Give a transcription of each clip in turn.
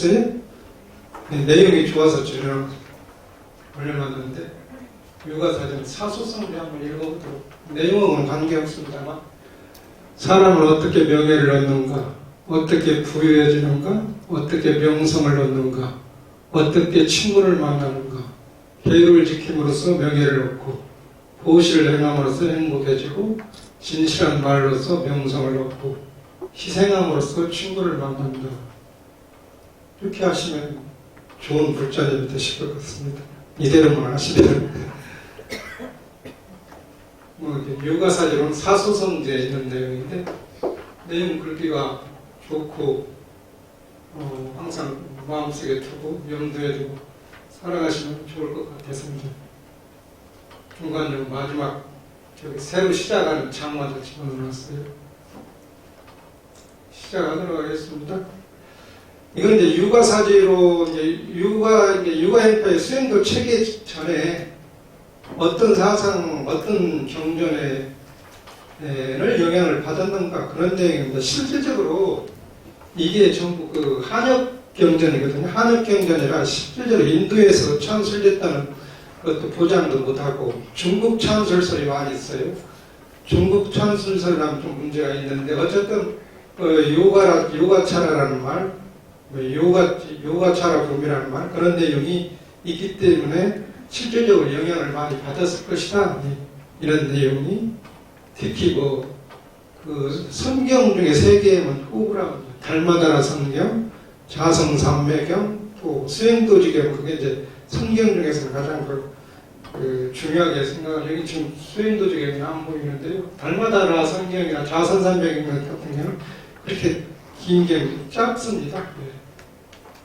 보셨어요? 네, 내용이 좋아서 저는 올려놨는데 육아사전 사소성을 한번 읽어보도록. 내용은 관계없습니다만 사람은 어떻게 명예를 얻는가, 어떻게 부유해지는가, 어떻게 명성을 얻는가, 어떻게 친구를 만나는가, 계율을 지킴으로써 명예를 얻고 보시를 행함으로써 행복해지고 진실한 말로서 명성을 얻고 희생함으로써 친구를 만난다. 이렇게 하시면 좋은 불자님이 되실 것 같습니다. 이대로만 하시면 육아사전은 사소성제에 있는 내용인데 내용 글귀가 좋고 항상 마음속에 두고 염두에 두고 살아가시면 좋을 것 같았습니다. 중간 마지막 새로 시작하는 장마도 집어넣었어요. 시작하도록 하겠습니다. 이건 이제 육아사지로 육아행파의 수행도 체계 전에 어떤 사상, 어떤 경전을 영향을 받았는가 그런 내용입니다. 실질적으로 이게 전부 그 한역 경전이거든요. 한역 경전이라 실질적으로 인도에서 창설됐다는 것도 보장도 못하고 중국 찬술설이 많이 있어요. 중국 찬술설이라면 좀 문제가 있는데 어쨌든 요가차라라는 말, 요가차라 붐이라는 말 그런 내용이 있기 때문에 실질적으로 영향을 많이 받았을 것이다. 이런 내용이 특히 그 성경 중에 세 개의 호구라고 달마다나 성경, 자성삼매경, 또 수행도지경 그게 이제 성경 중에서 가장 중요하게 생각을 여기 지금 수행도지경이 안 보이는데요. 달마다나 성경이나 자성삼매경 같은 경우는 그렇게 긴 게 짧습니다.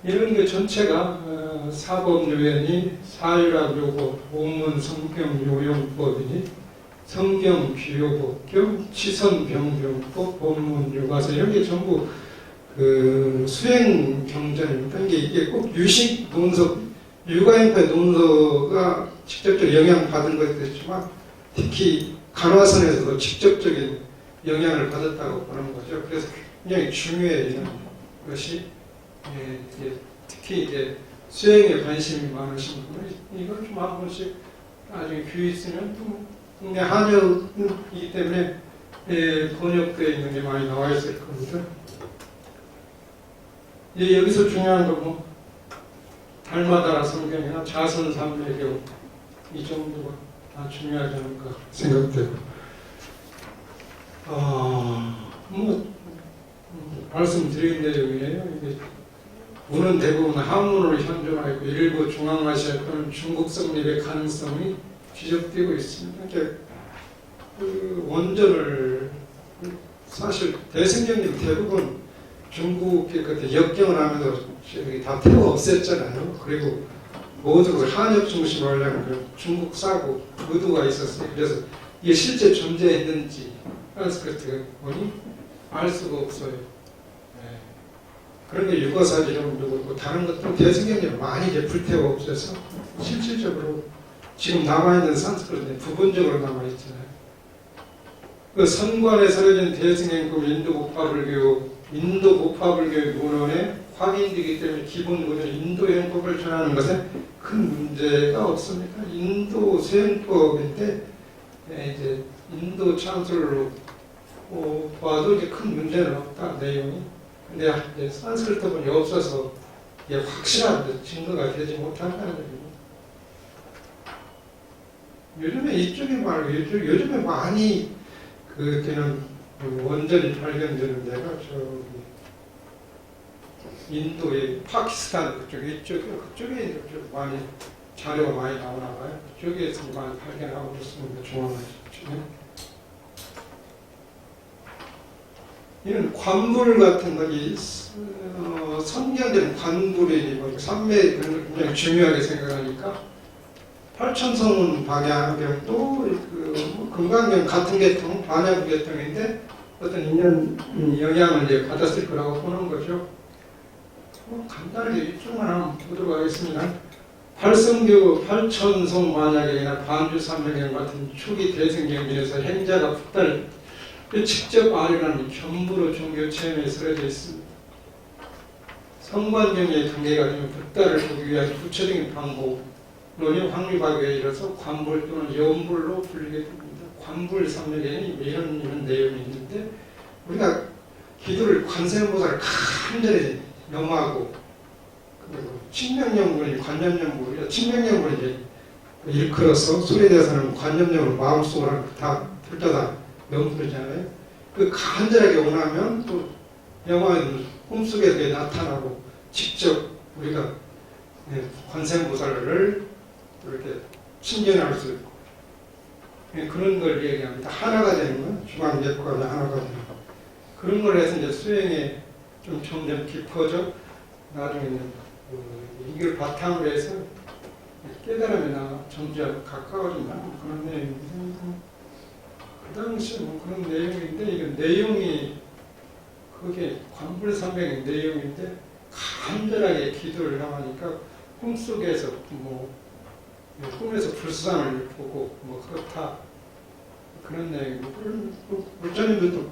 이런 게 전체가 사법요연이 사유락요법, 본문 성경요용법이니 성경귀요법 겸 치선병병법, 본문 요가서 이런 게 전부 그 수행 경전입니다. 이게 꼭 유식 논서, 육아행파의 논서가 직접적으로 영향받은 것도 있지만 특히 간화선에서도 직접적인 영향을 받았다고 보는 거죠. 그래서 굉장히 중요해요. 이런 것이. 특히 이제 수행에 관심이 많으신 분은 이걸 좀 한 번씩 나중에 귀에 있으면 국내 한역이기 때문에 번역되어 있는 게 많이 나와 있을 겁니다. 여기서 중요한 건 달마다나 성경이나 자선삼매경 이 정도가 다 중요하지 않을까 생각되고 말씀드린 내용이에요. 이게 문은 대부분 한문으로 현존하고 있고 일부 중앙아시아 또는 중국 성립의 가능성이 지적되고 있습니다. 그 원전을 사실 대승경님 대부분 중국 역경을 하면서 다 태워 없앴잖아요. 그리고 모두 한역 중심으로 하려면 중국 싸고 의도가 있었어요. 그래서 이게 실제 존재했는지 산스크리트 보니 알 수가 없어요. 그런데 육아사지는 그렇고 다른 것들은 대승경님 많이 이제 불태워 없애서 실질적으로 지금 남아있는 산스크리트는 부분적으로 남아있잖아요. 그 선관에 서려진 대승경급 인도 복파불교의 문헌에 확인되기 때문에 기본 구조 인도 행법을 전하는 것에 큰 문제가 없습니다. 인도 수행법인데 이제 인도 찬술로 봐도 이제 큰 문제는 없다 내용이. 근데 이제 산스크리트본이 없어서 이게 확실한 증거가 되지 못한다는 얘기입니다. 요즘에 이쪽에 말고 요즘에 많이 되는 원전이 발견되는 데가 저기 인도의 파키스탄 그쪽에 그쪽에 많이 자료가 많이 나오나 봐요. 그쪽에서 많이 발견하고 있습니다. 중앙아시아에. 이런 관불 같은 것이 선견되는 관불이 삼매 굉장히 중요하게 생각하니까 팔천성운 방향경도 금강경 같은 계통, 반야부 계통인데 어떤 인연 영향을 이제 받았을 거라고 보는 거죠. 간단하게 이쪽만 한번 보도록 하겠습니다. 팔성교 팔천성 만약경이나 반주삼매경 같은 초기 대승경전에서 행자가 푹달 직접 아련한 겸부로 종교 체험에 서려져 있습니다. 성관경의 단계가 되면 붓다를 보기 위한 구체적인 방법론이 확립하기에 이르러서 관불 또는 연불로 불리게 됩니다. 관불 삼력에는 이런 내용이 있는데 우리가 기도를 관세음보살을 간절히 염하고 친명연불이 관념연불이야. 친명연불이 이제 일컬어서 소리대사는 관념연으로 마음속으로 다 둘 다 명부르잖아요. 그 간절하게 원하면 또 영화에는 꿈속에 그게 나타나고 직접 우리가 관세음보살을 이렇게 친견할 수 있고 그런 걸 얘기합니다. 하나가 되는 건 주관계과가 하나가 되는 거. 그런 걸 해서 이제 수행에 좀 점점 깊어져 나중에는 이걸 바탕으로 해서 깨달음에 점점 가까워진다는 그런 내용입니다. 그 당시에 뭐 그런 내용인데 이건 내용이 그게 관불삼명의 내용인데 간절하게 기도를 하니까 꿈속에서 꿈에서 불상을 보고 그렇다 그런 내용이고 불자님들도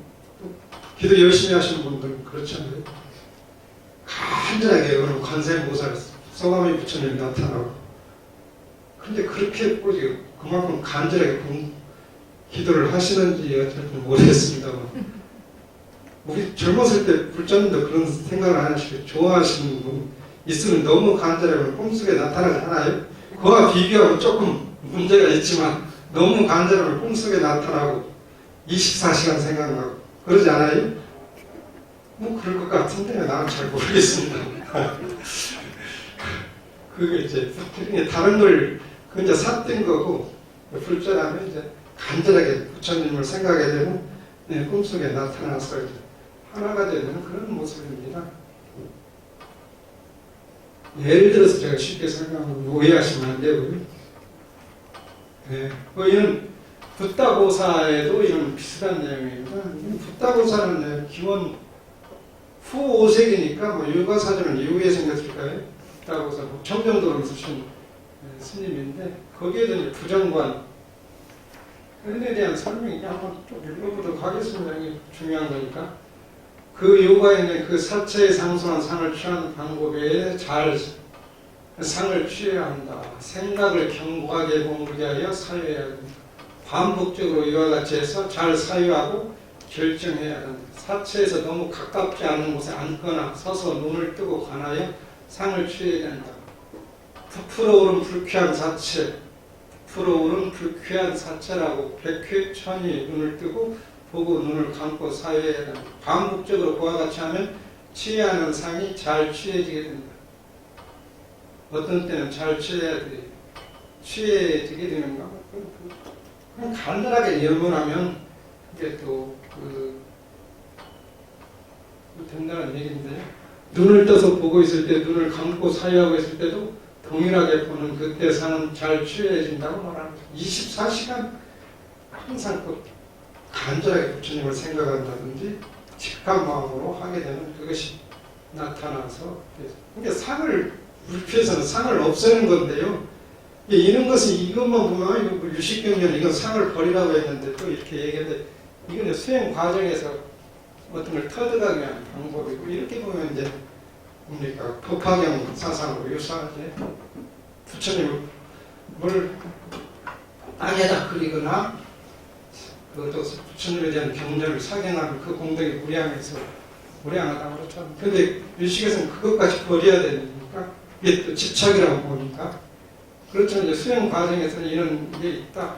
기도 열심히 하시는 분들은 그렇잖아요. 간절하게 어느 관세음보살 서가모니 부처님이 나타나고 근데 그렇게 보지 그만큼 간절하게 기도를 하시는지 어쨌든 모르겠습니다만 우리 젊었을 때 불자님도 그런 생각을 안 하시고 좋아하시는 분 있으면 너무 간절하면 꿈속에 나타나지 않아요? 그와 비교하면 조금 문제가 있지만 너무 간절하면 꿈속에 나타나고 24시간 생각나고 그러지 않아요? 뭐 그럴 것 같은데 나는 잘 모르겠습니다. 그게 이제 다른 걸 그 이제 삿된 거고 불자라면 이제 간절하게 부처님을 생각하게 되면 꿈속에 나타나서 이제 하나가 되는 그런 모습입니다. 예를 들어서 제가 쉽게 설명하면 오해하시면 안 되고요. 이는 붓다고사에도 이런 비슷한 내용입니다. 붓다고사는 기원 후 5세기니까 유가사전은 이후에 생겼을까요? 붓다고사 청정도를 쓰신 스님인데 거기에도 이제 부정관 그에 대한 설명이 한번 좀 읽어보도록 하겠습니다. 이게 중요한 거니까. 그 요가에는 그 사체에 상승한 상을 취하는 방법에 잘 상을 취해야 한다. 생각을 견고하게 머물게 하여 사유해야 된다. 반복적으로 이와 같이 해서 잘 사유하고 결정해야 한다. 사체에서 너무 가깝지 않은 곳에 앉거나 서서 눈을 뜨고 관하여 상을 취해야 된다. 부풀어 오른 불쾌한 사체, 부풀어 오른 불쾌한 사체라고 백회 천이 눈을 뜨고 보고 눈을 감고 사유해야 된다. 반복적으로 그와 같이 하면 취하는 상이 잘 취해지게 된다. 어떤 때는 잘 취해지게 되는가? 그냥 간단하게 열문하면 이게 또 된다는 얘기인데 눈을 떠서 보고 있을 때 눈을 감고 사유하고 있을 때도 동일하게 보는 그때 상은 잘 취해진다고 말합니다. 24시간 항상 간절하게 부처님을 생각한다든지 직한 마음으로 하게 되면 그것이 나타나서 그러니까 상을 불피해서는 상을 없애는 건데요. 이런 것은 이것만 보면 이거 유식경련 이건 상을 버리라고 했는데 또 이렇게 얘기했는데 이건 수행 과정에서 어떤 걸 터득하기 위한 방법이고 이렇게 보면 이제 뭡니까 법화경 사상으로 유사하게 부처님을 땅에다 그리거나 그것도 부처님에 대한 경전을 사경하는 그 공덕이 무량하다고 그렇죠. 근데 유식에서는 그것까지 버려야 되니까 이게 또 집착이라고 보니까 그렇죠. 이제 수행 과정에서는 이런 게 있다.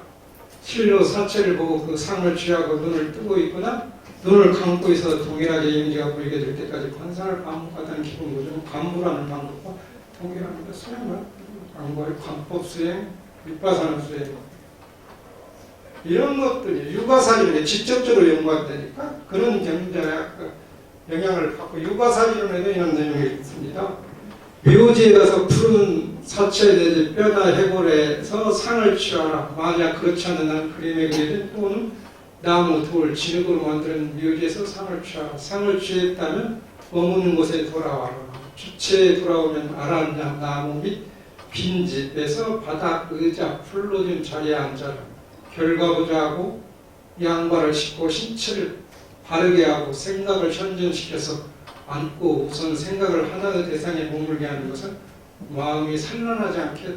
실로 사체를 보고 그 상을 취하고 눈을 뜨고 있거나 눈을 감고 있어 동일하게 이미지가 보이게 될 때까지 관상을 반복하다는 기본 구조는 관부라는 방법과 동일합니다. 수행은 관부의 관법 수행, 윗바사는 수행 이런 것들이 유가사리론에 직접적으로 연구한다니까 그런 영향을 받고 유가사리론에도 이런 내용이 있습니다. 묘지에 가서 푸른 사체에 대해 뼈나 해골에서 상을 취하라. 만약 그렇지 않는 한 그림에 그려진 또는 나무, 돌, 진흙으로 만드는 묘지에서 상을 취하라. 상을 취했다면 머무는 곳에 돌아와라. 주체에 돌아오면 아란장, 나무 및 빈집에서 바닥, 의자, 풀로 된 자리에 앉아라. 결과보자하고 양발을 씻고 신체를 바르게 하고 생각을 현전시켜서 안고 우선 생각을 하나의 대상에 머물게 하는 것은 마음이 산란하지 않게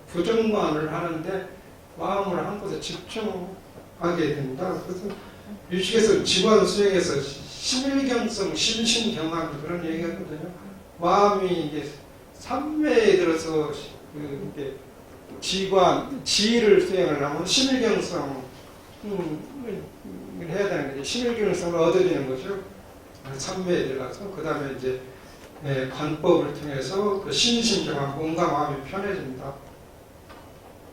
부정관을 하는데 마음을 한 곳에 집중하게 된다. 그래서 유식에서 지관 수행에서 심일경성, 심신경학 그런 얘기하거든요. 마음이 이게 삼매에 들어서 이게 지를 수행을 하면 심일경성을 해야 되는 거죠. 심일경성을 얻어지는 거죠. 삼매에 들어가서 그 다음에 이제 관법을 통해서 그 신심경학 몸과 마음이 편해진다.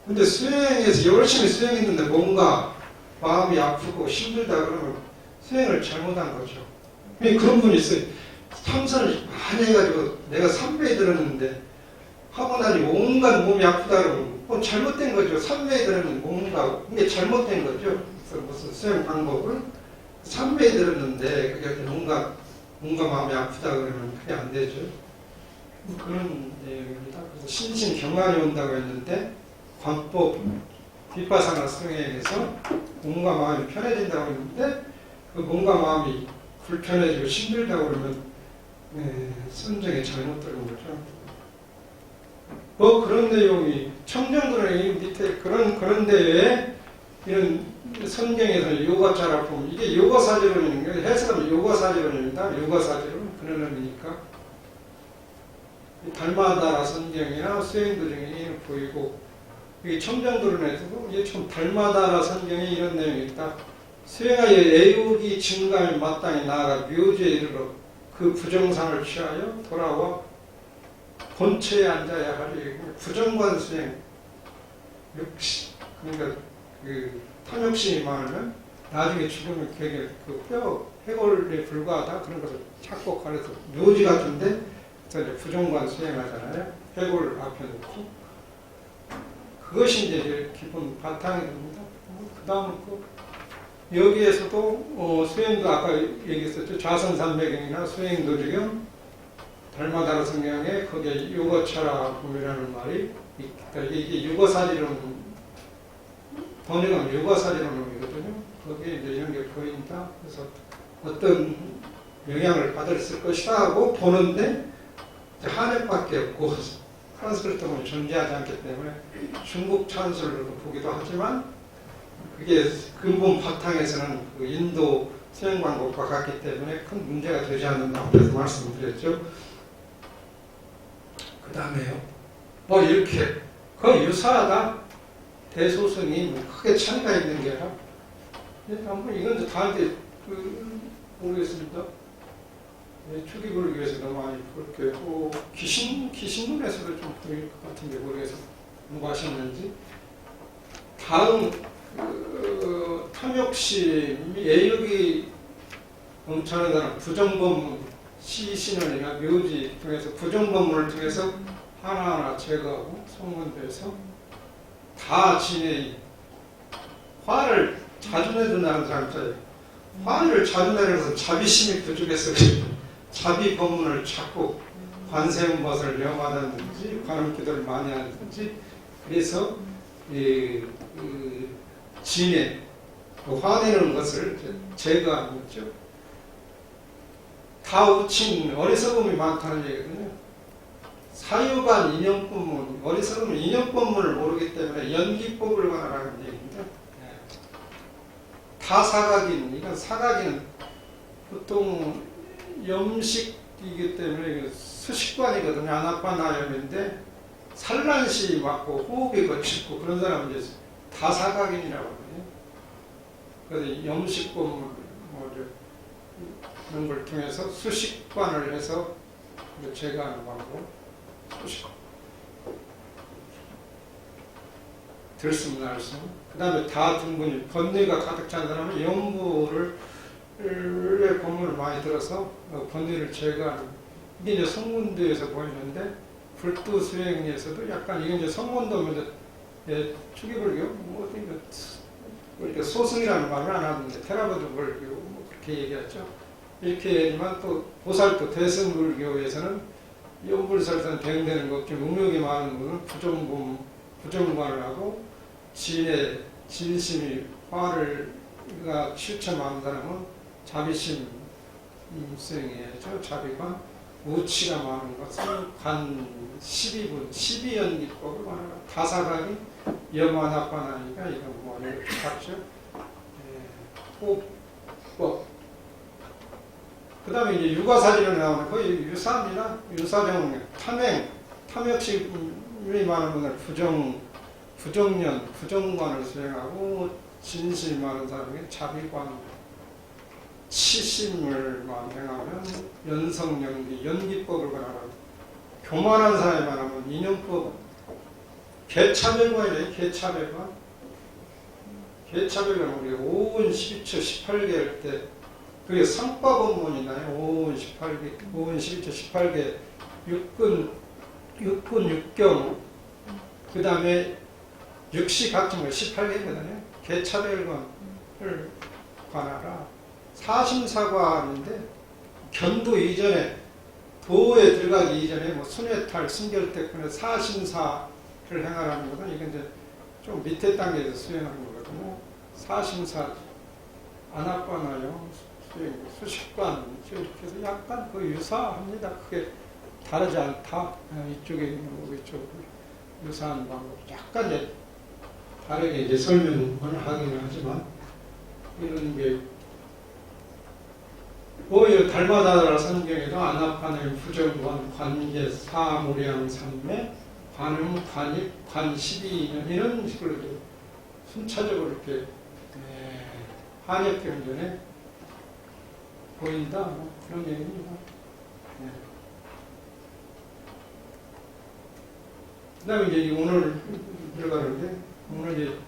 근데 수행에서 열심히 수행했는데 뭔가 마음이 아프고 힘들다 그러면 수행을 잘못한 거죠. 그런 분이 있어요. 참선을 많이 해가지고 내가 3배에 들었는데 하고 나니 온갖 몸이 아프다 그러면 잘못된 거죠. 3배에 들었는데 뭔가 이게 잘못된 거죠. 그래서 무슨 수행 방법을 3배에 들었는데 그게 뭔가 마음이 아프다 그러면 그게 안 되죠. 그런 내용입니다. 그래서 신신 경안이 온다고 했는데 관법 뒷바사나 수행에서 몸과 마음이 편해진다고 했는데 그 몸과 마음이 불편해지고 힘들다고 그러면 선정에 잘못 들은 거죠. 그런 내용이 청정도는 밑에 그런 데에 이런 성경에서는 요가자라고 보면 이게 요가사지론입니다. 해석하면 요가사지론입니다. 요가사지론 그런 의미니까 달마다라 선경이나 수행도중에 보이고 이 청정도론에서도 이게 좀 달마다라 선경에 이런 내용이 있다. 수행하여 애욕이 증감에 마땅히 나아가 묘지에 이르러 그 부정상을 취하여 돌아와 본체에 앉아야 하리. 부정관 수행 그러니까 그 탐욕심이 많으면 나중에 죽으면 되게 그 뼈 해골에 불과하다 그런 것을 찾고 가려서 묘지 같은데 그래서 이제 부정관 수행하잖아요. 해골 앞에 놓고 그것이 이제 기본 바탕이 됩니다. 그 다음은 여기에서도 수행도 아까 얘기했었죠. 자선삼매경이나 수행도지경 달마다라 성경에 거기에 요거차라이라는 말이 있다. 이게 요거사지론 번역은 요거사지론이거든요. 거기에 이제 이런 게 보인다. 그래서 어떤 영향을 받을 것이다 하고 보는데 한약밖에 없고 산스크리트는 존재하지 않기 때문에 중국 찬술로도 보기도 하지만 그게 근본 바탕에서는 그 인도 수행 방법과 같기 때문에 큰 문제가 되지 않는다고 그래서 말씀드렸죠. 그 다음에요. 이렇게 거의 유사하다. 대소승이 크게 차이가 있는 게 아니라 한번 이건 다한테 모르겠습니다. 초기불교에서도 많이 그렇게 기신론에서도 좀 보일 것 같은데 모르겠어. 누가 하셨는지. 다음 탐욕심, 애욕이 넘쳐나는 부정법문, 시신원이나 묘지 통해서 부정법문을 통해서 하나하나 제거하고 성문대에서 다 지내 화를 자주 내준다는 사람 있잖아요. 화를 자주 내려서 자비심이 부족해서 자비 법문을 찾고 관세음벗을 명하다든지 관음기도를 많이 하든지 그래서 진해 화내는 것을 제거하는 거죠. 다 우친 어리석음이 많다는 얘기거든요. 사유반 인연법문 어리석음은 인연법문을 모르기 때문에 연기법을 관하라는 얘기입니다. 다 사각인 이건 사각인 보통 염식이기 때문에 수식관이거든요. 아나파나염인데 산란시 맞고 호흡이 거칠고 그런 사람은 이제 다 사각인이라고 하거든요. 그래서 염식법 그런 걸 통해서 수식관을 해서 제거하는 방법. 수식. 들숨 날숨. 그 다음에 다 등분이 번뇌가 가득 찬 사람은 염부를 법문을 많이 들어서 번뇌를 제거하는. 이게 이제 성문도에서 보이는데 불도 수행에서도 약간 이게 이제 성문도면 이제 초기불교 이렇게 소승이라는 말을 안 하는데 테라보드 불교 그렇게 얘기하죠. 이렇게 하지만 또 보살도 대승불교에서는 염불설산 대응되는 것 중 음욕이 많은 분은 부정관을 하고 진의 진심이 화가 실체 많은 사람은 자비심 수행해야죠. 자비관. 우치가 많은 것은 관 12분, 12연기법을 말하는 다사관이 염화나빠나니까 이런 뭐 이렇게 봤죠. 호법. 그 다음에 이제 육아사진을 나오는 거의 유사합니다. 유사병, 탐욕심이 많은 분은 부정년, 부정관을 수행하고 진실 많은 사람이 자비관, 치심을 행하면 연성연기, 연기법을 권하고 교만한 사람이 많으면 인연법, 개차별관이래. 개차별관. 개차별관 우리 5분 12초 18개 할 때 그게 상과본문 있나요? 5분 18개, 5분 12초 18개, 6근 6경, 그 다음에 6시 같은 거 18개거든요. 개차별관을 관하라. 사심사과인데 견도 이전에 도에 들어가기 이전에 뭐 순회탈, 순결태권의 사심사를 행하라는 거든. 이건 이제 좀 밑에 단계에서 수행하는 거거든요. 사심사, 아나빠나요, 수행, 수식관, 이렇게 해서 약간 그 유사합니다. 크게 다르지 않다. 이쪽에 있는 거고 이쪽으로 유사한 방법. 약간 이제 다르게 이제 설명을 하기는 하지만 이런 게 오히려 달마다라 성경에도 아나파네 부정관, 관계, 사무량, 삼매, 관음, 관입, 관12년 이런 식으로 순차적으로 이렇게 한역경전에 보인다. 뭐 그런 얘기입니다. 그 다음에 이제 오늘 들어가는데 오늘 이제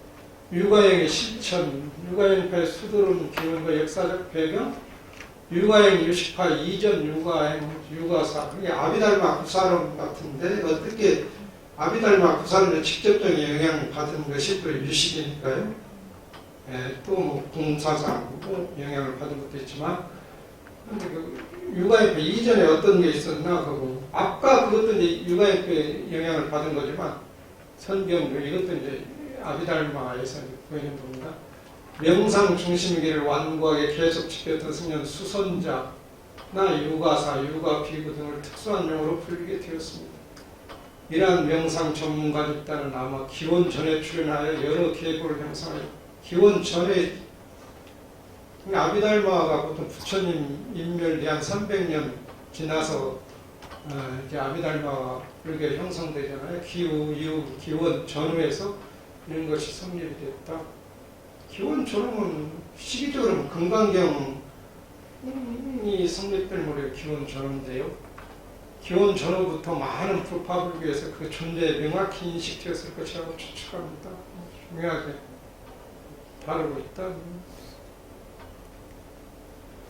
육아행의 실천, 육아행파의 수두른 기원과 역사적 배경, 육아행 유식파 이전 육아행 육아사, 그게 아비달마 구사론 같은데 어떻게 아비달마 구사론에 직접적인 영향을 받은 것이 또 유식이니까요. 또 뭐 공사상 영향을 받은 것도 있지만 그 육아행파 이전에 어떤 게 있었나 그거 아까 그것도 이제 육아행파에 영향을 받은 거지만 선경도 이것도 이제 아비달마에서 보이는 겁니다. 명상 중심계를 완고하게 계속 지켰던 승려는 수선자나 육아사, 육아비구 등을 특수한 용어로 불리게 되었습니다. 이러한 명상 전문가 집단은 아마 기원 전에 출연하여 여러 계보를 형성하여 기원 전에 아비달마가 보통 부처님 인멸이 한 300년 지나서 이제 아비달마가 이렇게 형성되잖아요. 기후, 이후, 기원 전후에서 이런 것이 성립이 됐다. 기원 전후는 시기적으로는 금강경이 성립될 무렵 기원 전후인데요. 기원 전후부터 많은 불파불교에서 그 존재에 명확히 인식되었을 것이라고 추측합니다. 중요하게 다루고 있다.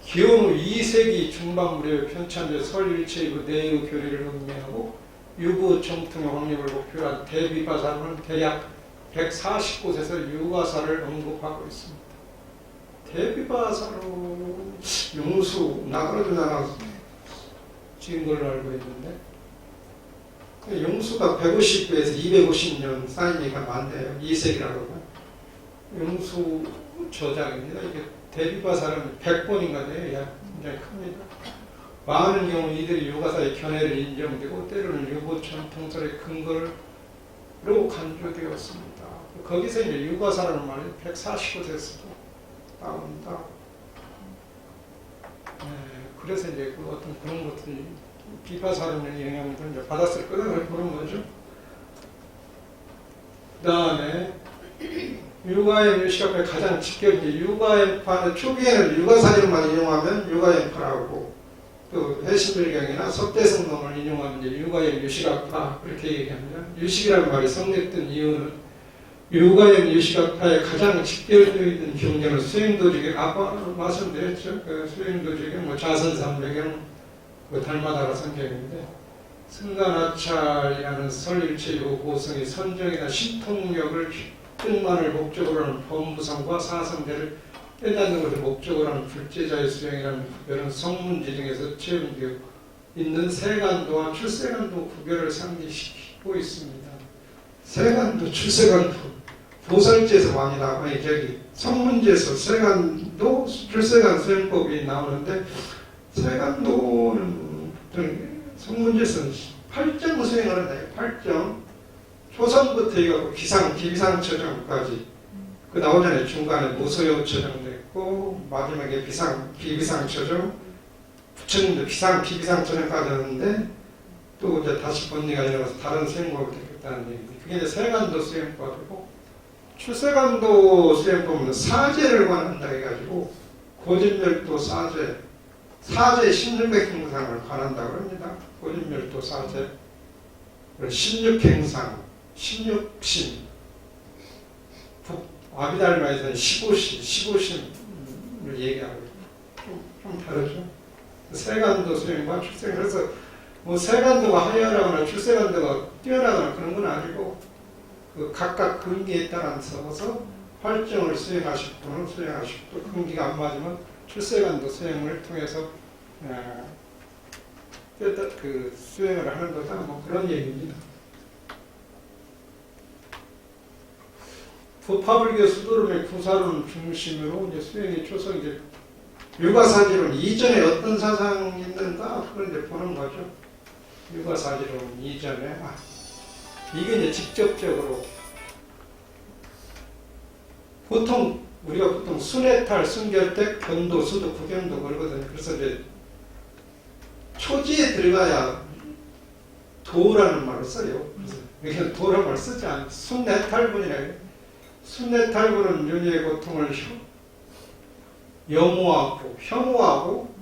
기원 후 2세기 중반 무렵에 편찬된 설일체이고 내의 교리를 음미하고 유부 정통의 확립을 목표로 한 대비바사는 대략 140곳에서 육아사를 언급하고 있습니다. 대비바사로 용수 나가르주나가 지은 걸로 알고 있는데 용수가 150에서 250년 쌓이니까 많네요. 2세기라고 용수 저작입니다. 이게 대비바사는 100번인가 돼요. 굉장히 큽니다. 많은 경우 이들이 육아사의 견해를 인정되고 때로는 유보 전통설의 근거로 간주되었습니다. 거기서 이제 육아사라는 말이 140곳에서도 나온다. 그래서 이제 그 어떤 그런 것들이 비파사론의 영향을 이제 받았을 거라고 보는 거죠. 그 다음에 육아행 유식학파의 가장 직결이 육아행파는 초기에는 육아사진만 인용하면 육아행파라고 또 해신불경이나 석대성론을 인용하면 이제 육아행 유식학파 그렇게 얘기합니다. 유식이라는 말이 성립된 이유는 육아행 유식학파의 가장 직결되어 경전은 수행도직에 아까 말씀드렸죠. 그 수행도직에 뭐 자선삼배경 그 달마다라 성경인데 승가나찰이라는 설일체이고 고성이 선정이나 신통력을 뜻만을 목적으로 하는 법무상과 사성대를 깨닫는 것을 목적으로 하는 불제자의 수행이라는 구별은 성문지 등에서 체험되어 있는 세간도와 출세간도 구별을 상기시키고 있습니다. 세간도, 출세간도 보살제에서 많이 나와요. 저기 성문지에서 세간도, 출세간 수행법이 나오는데 세간도는 성문제에서는 8정 수행을 한다. 8정. 초성부터 이거 기상, 비비상처정까지. 그 나오잖아요. 중간에 무소요처정도 있고, 마지막에 비비상처정, 부처님도 비비상처정까지 하는데, 또 이제 다시 번뇌가 일어나서 다른 수행법을 택했다는 얘기인데, 그게 이제 세간도 수행법이고, 출세간도 수행법은 사제를 관한다 해가지고, 고진멸도 사제, 사제 16행상을 관한다고 합니다. 고진멸도 사제, 16행상, 16신, 아비달마에서는 15신을 얘기하고 좀 다르죠. 세간도 수행과 출세, 그래서 뭐 세간도가 하열하거나 출세간도가 뛰어나거나 그런 건 아니고 그 각각 근기에 따라서 활정을 수행하실 분은 수행하시고 또 근기가 안 맞으면 출세간도 수행을 통해서 그 수행을 하는 거다. 뭐 그런 얘기입니다. 부파불교 수도름의 구사론 중심으로 이제 수행의 초성 이제 유가사지론 이전에 어떤 사상이 있는가 그걸 이제 보는 거죠. 유가사지론 이전에 이게 이제 직접적으로 우리가 보통 순회탈, 순결택, 견도, 수도, 구경도 그러거든요. 그래서 이제 초지에 들어가야 도라는 말을 써요. 그래서 여기는 도라는 말을 쓰지 않아요. 순회탈분이라고. 순회탈분은 윤회의 고통을 염호하고 혐오하고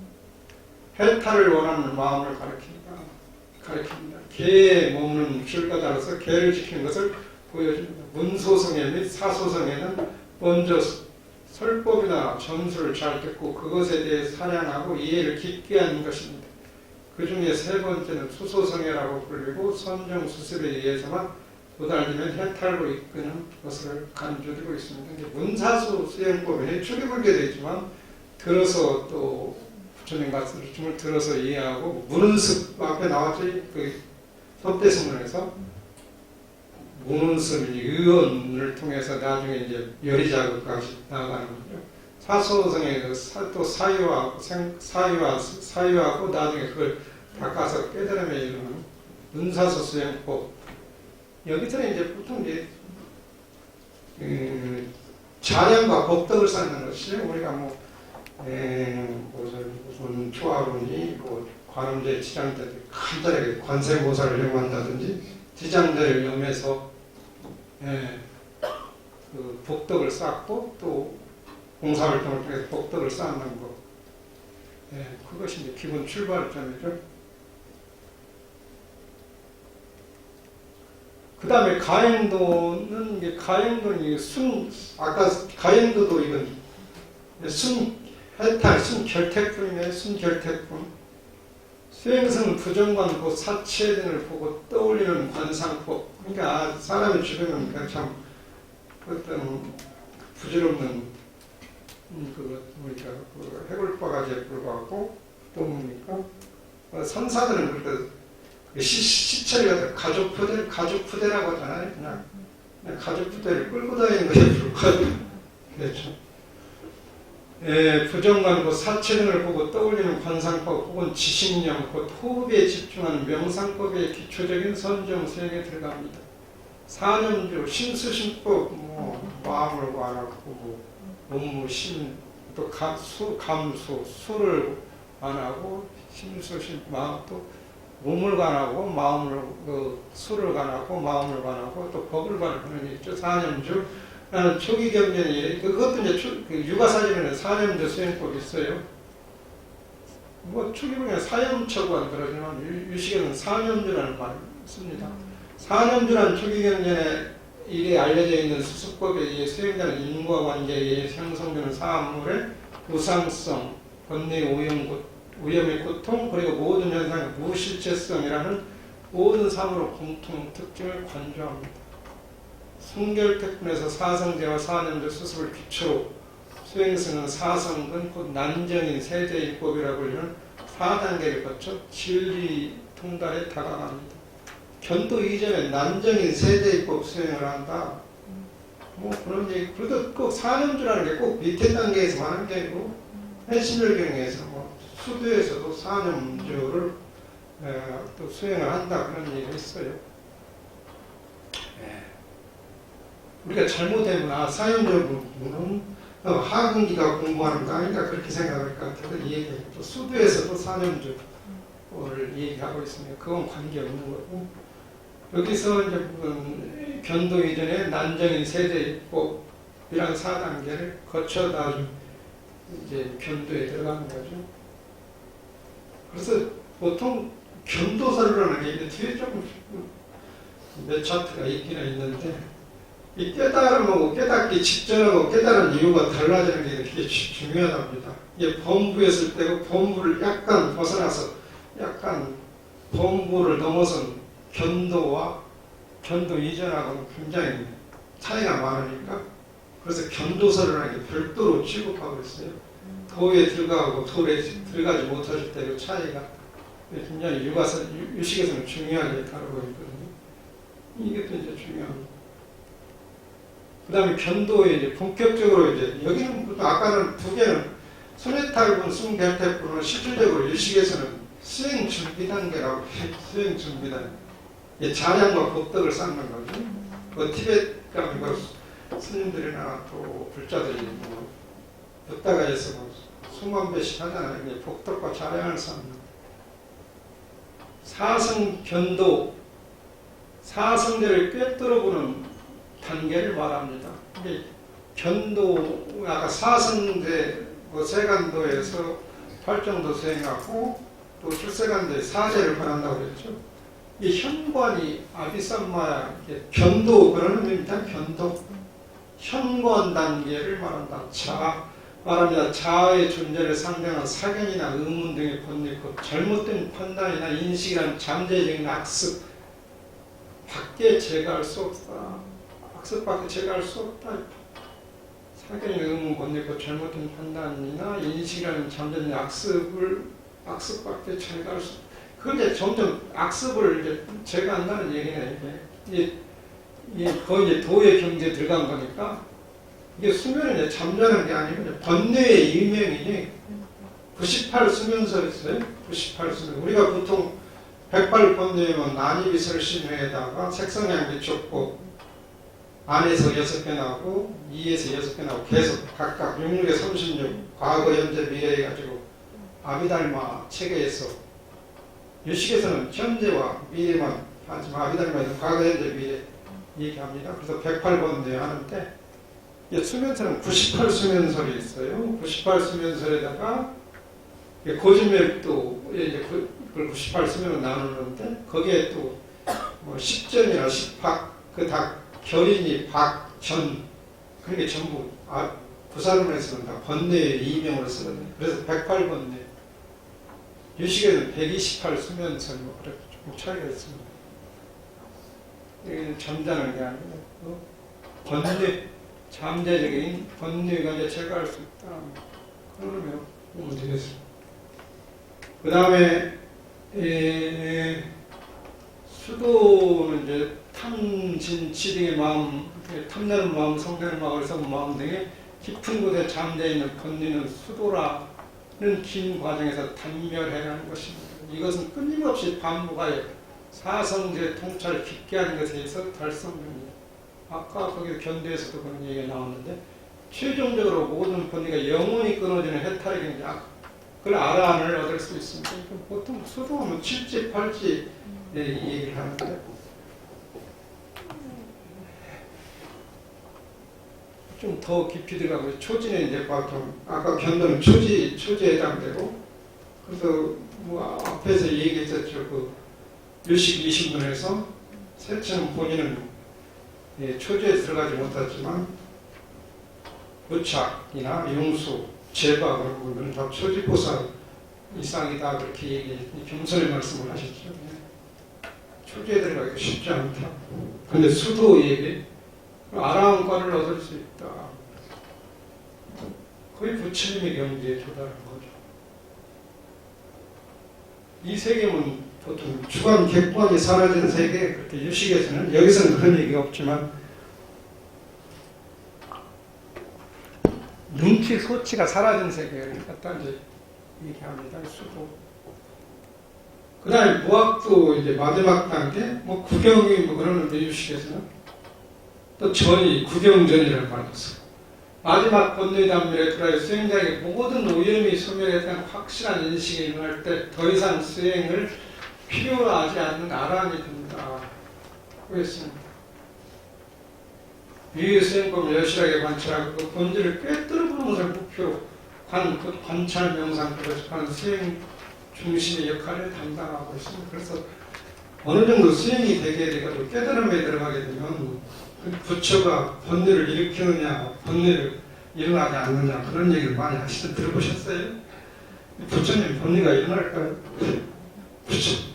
해탈을 원하는 마음을 가리킵니다. 개에 먹는 출가자로서 개를 지키는 것을 보여줍니다. 문소성애 및 사소성애는 먼저 설법이나 전수를 잘 듣고 그것에 대해 사냥하고 이해를 깊게 하는 것입니다. 그 중에 세 번째는 수소성애라고 불리고 선정수습에 의해서만 도달되면 해탈로 이끄는 것을 간주되고 있습니다. 문사수 수행법에 출기불교도 있지만 들어서 또 부처님 말씀을 들어서 이해하고 문은습 앞에 나왔죠. 그 법대승문에서 문은습이 의원을 통해서 나중에 이제 열의자극까지 나아가는 거죠. 사소성의 또 사유하고 나중에 그걸 닦아서 깨달음에 이르는 문사수 수행법. 여기서는 이제 보통 이제 자량과 법덕을 쌓는 것이죠. 우리가 무슨 초하루니 관음제, 지장자들 간단하게 관세모사를 이용한다든지 지장자를 염해서 그 복덕을 쌓고 또 공사활동을 통해서 복덕을 쌓는 것. 그것이 이제 기본 출발점이죠. 그 다음에 가행도는 아까 가행도도 이건 해탈, 순결택분이네. 순결택분. 수행승 부정관고 사체 등을 보고 떠올리는 관상법. 그러니까 사람이 죽으면 그냥 참 어떤 부질없는 그 해골바가지에 불과하고 또 뭡니까? 선사들은 그렇게 시체를 가족 푸대라고 하잖아요. 그냥 가족 푸대를 끌고 다니는 것에 불과하죠. 그렇죠. 부정관고 사체 등을 보고 떠올리는 관상법 혹은 지식령, 곧 호흡에 집중하는 명상법의 기초적인 선정 수행에 들어갑니다. 사념주, 심수심법, 마음을 관하고 몸무심, 또 감수, 수를 관하고 심수심, 마음 또 몸을 관하고 마음을 수를 관하고 마음을 관하고 또 법을 관하는 게 있죠. 사념주. 나는 초기 경전이 그것도 이제 유가사전에는 사념주 수행법이 있어요. 초기 경전에 사염처관 그러지만 유식에는 사념주라는 말을 씁니다. 사념주란 초기 경전에 이게 알려져 있는 수습법에 의해 수행자는 인과관계에 의해 형성되는 사물의 우상성, 번뇌 오염의 고통, 그리고 모든 현상의 무실체성이라는 모든 사물의 공통 특징을 관조합니다. 순결택분에서 사성제와 사념제 수습을 기초로 수행승은 사성근 곧 난정인 세제일법이라고 불리는 4단계를 거쳐 진리 통달에 다가갑니다. 견도 이전에 난정인 세제일법 수행을 한다. 그런 얘기. 그래도 꼭 사념주라는 게 꼭 밑에 단계에서 하는 게 아니고 해신열경에서 수도에서도 사념주를 또 수행을 한다 그런 얘기를 했어요. 우리가 잘못되면 사념주는 하근기가 공부하는 거 아닌가 그렇게 생각할 것 같아서 이 얘기예요. 또 수도에서도 사념주를 얘기하고 있으면 그건 관계없는 거고, 여기서 이제 견도 이전에 난정인 세제법이란 4단계를 거쳐다 이제 견도에 들어가는 거죠. 그래서 보통 견도설이라는 게 있는데 뒤에 조금 몇 차트가 있기는 있는데, 이 깨달음하고 깨닫기 직전하고 깨달은 이유가 달라지는 게 되게 중요하답니다. 이게 범부였을 때고 범부를 약간 벗어나서 약간 범부를 넘어선 견도와 견도 이전하고는 굉장히 차이가 많으니까, 그래서 견도설이라는 게 별도로 취급하고 있어요. 도에 들어가고 도에 들어가지 못하실 때 그 차이가 굉장히 유식에서는 중요하게 다루고 있거든요. 이게 또 이제 중요합니다. 그 다음에 견도에 이제 본격적으로 이제 여기는 아까는 두 개는 소네탈분, 숭대퇴분은 실질적으로 유식에서는 수행 준비 단계라고 해요. 수행 준비 단계. 자량과 법덕을 쌓는 거죠. 그 티벳 가면 스님들이나 또 불자들이 뭐 붓다가에서 뭐 수만 배씩 하잖아요. 복덕과 자량을 쌓는 거. 사성 견도, 사성제를 꿰뚫어보는 단계를 말합니다. 이게 견도, 아까 사성제, 세간도에서 팔정도 수행하고 또 출세간도에 사제를 권한다고 그랬죠. 이 현관이 아비삼마야, 견도 그런 의미입니다. 견도. 현관 단계를 말한다. 말합니다. 자아의 존재를 상정한 사견이나 의문 등의 번뇌고 잘못된 판단이나 인식이란 잠재적인 악습 밖에 제거할 수 없다. 악습밖에 제거할 수 없다. 사견이나 의문 번뇌고 잘못된 판단이나 인식이라는 잠재적인 악습밖에 제거할 수 없다. 그건 이제 점점 악습을 이제 제거한다는 얘기네. 이게 거의 이제 도의 경지에 들어간 거니까, 이게 수면은 이제 잠자는 게 아니고 번뇌의 이명이니 98 수면설 있어요. 98 수면. 우리가 보통 108 번뇌면 난이비설신회에다가 색성향기 촉법 안에서 6개 나오고 2에서 6개 나오고 계속 각각 66에 36 과거 현재 미래 해가지고 아비달마 체계에서, 유식에서는 현재와 미래만 하지만 아비달마에서 과거 현재 미래 얘기합니다. 그래서 108번뇌 하는데, 수면설은 98 수면설이 있어요. 98 수면설에다가 고진멸도 그걸 98 수면으로 나누는데, 거기에 또 뭐 십전이나 십박, 그 다 결인이 박, 전, 그런 게 전부 부사론에서는 다 번뇌의 이명으로 쓰거든요. 그래서 108번뇌. 유식에는 128 수면설, 뭐 그렇게 조금 차이가 있습니다. 여기는 잠자는 게 아니고 번뇌, 잠재적인 번뇌가 이제 제거할 수 있다. 그러면 보면 되겠습니다. 그 다음에 수도는 이제 탐진치등의 마음, 탐내는 마음, 성대는 마음, 어리석은 마음 등의 깊은 곳에 잠재 있는 번뇌는 수도라는 긴 과정에서 단멸해라는 것입니다. 이것은 끊임없이 반복하여 사성제 통찰을 깊게 하는 것에 있어 달성됩니다. 아까 거기 견도에서도 그런 얘기가 나왔는데, 최종적으로 모든 번뇌가 영원히 끊어지는 해탈의 경지, 그걸 아라한을 얻을 수 있습니다. 보통 수도하면 7지, 8지 얘기를 하는데, 좀 더 깊이 들어가고, 초지는 이제 보통 아까 견도는 초지에 해당되고, 그래서 뭐 앞에서 얘기했었죠. 그 유식 20분에서 세천 본인은 초지에 들어가지 못했지만 무착이나 용수, 제바 그런 부분은 다 초지보살 이상이다 그렇게 얘기, 경선의 말씀을 하셨죠. 초지에 들어가기 쉽지 않다. 그런데 수도 얘기, 아라한과를 얻을 수 있다. 거의 부처님의 경지에 도달한 거죠. 이 세계는 보통 주관, 객관이 사라진 세계, 그렇게 유식에서는, 여기서는 그런 얘기가 없지만, 눈치, 소치가 사라진 세계를 갖다 이제 얘기합니다. 수도. 그 다음에 무학도 이제 마지막 단계, 뭐 구경이 뭐 그러는데 유식에서는 또 전이, 구경전이라는 말이 있어요. 마지막 본뇌단밀에 들어야 수행자에게 모든 오염이 소멸에 대한 확실한 인식이 일어날 때 더 이상 수행을 필요하지 않는 아란이 된다. 그랬습니다. 유의 수행법을 여실하게 관찰하고 그 본질을 꿰뚫어 보는 것을 목표로 관찰 명상 그것하는 수행 중심의 역할을 담당하고 있습니다. 그래서 어느 정도 수행이 되게 되고 깨달음에 들어가게 되면 그 부처가 번뇌를 일으키느냐, 번뇌를 일어나지 않느냐 그런 얘기를 많이 하시던 들어보셨어요? 부처님 번뇌가 일어날까요? 부처.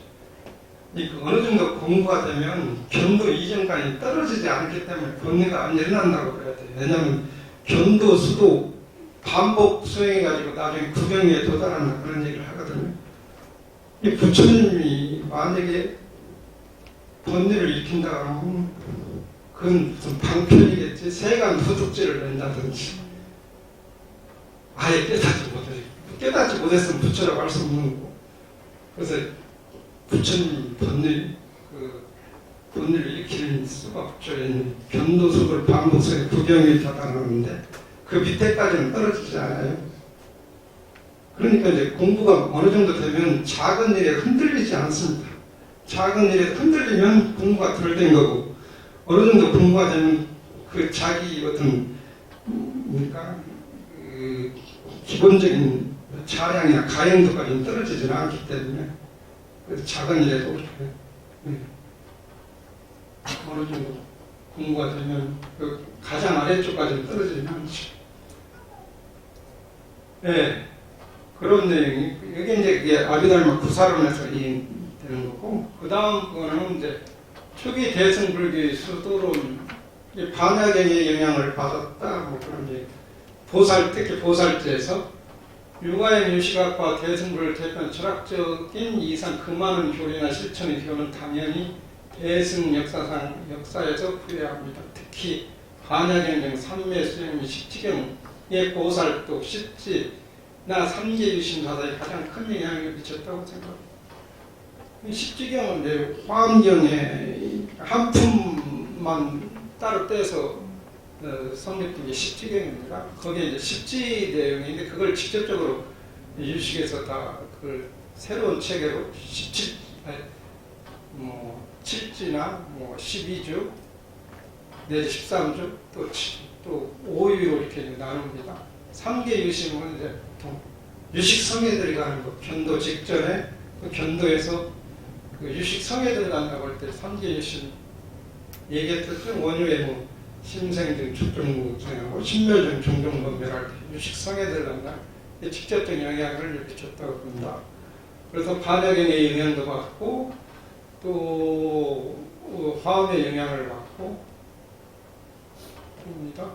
어느 정도 공부가 되면 견도 이전까지 떨어지지 않기 때문에 번뇌가 안 일어난다고 그래야 돼요. 왜냐하면 견도, 수도 반복 수행해가지고 나중에 구경에 도달하는 그런 얘기를 하거든요. 이 부처님이 만약에 번뇌를 일으킨다 그러면 그건 무슨 방편이겠지. 세간 도둑질을 낸다든지 아예 깨닫지 못했으면 부처라고 할 수 없는 거고. 그래서 부처님 번뇌를 일으키는 수가 없죠. 견도수를 반복성의 구경에 다다르는데 그 밑에까지는 떨어지지 않아요. 그러니까 이제 공부가 어느 정도 되면 작은 일에 흔들리지 않습니다. 작은 일에 흔들리면 공부가 덜 된 거고 어느 정도 공부가 되면 그 자기 어떤 그 기본적인 자량이나 가행도까지는 떨어지지는 않기 때문에 그래서 작은 일에도 어느 정도 공부가 되면 그 가장 아래쪽까지는 떨어지지 않죠. 네, 그런 내용이 이게 이제 그게 아비달마 구사론에서 되는 거고 그 다음 거는 이제 초기 대승불교의 수도론 반야경의 영향을 받았다 뭐 그런 얘기. 특히 보살제에서 유가의 유식학과 대승불을 대표한 철학적인 이상 그 많은 교리나 실천의 기원은 당연히 대승 역사에서 후회합니다. 특히 반야경경 삼매수행 및 십지경의 보살도 십지나 삼계유심사다에 가장 큰 영향을 미쳤다고 생각합니다. 십지경은 화엄경의 한 품만 따로 떼서 성립된 게 십지경입니다. 거기에 이제 십지 내용인데 그걸 직접적으로 유식에서 다 그걸 새로운 체계로 7지나 12주 내지 13주 또 5위로 이렇게 나눕니다. 3개 유식은 이제 보통 유식 성에 들어가는 거 견도 직전에 그 견도에서 그 유식 성에 들어간다고 할 때 3개 유식 얘기했듯이 원유의 심생등 축종무생하고 신묘등 종종범멸할 때 유식성에 들어간다. 직접적 영향을 미쳤다고 봅니다. 그래서 반야경의 영향도 받고 또 화엄의 영향을 받고 봅니다.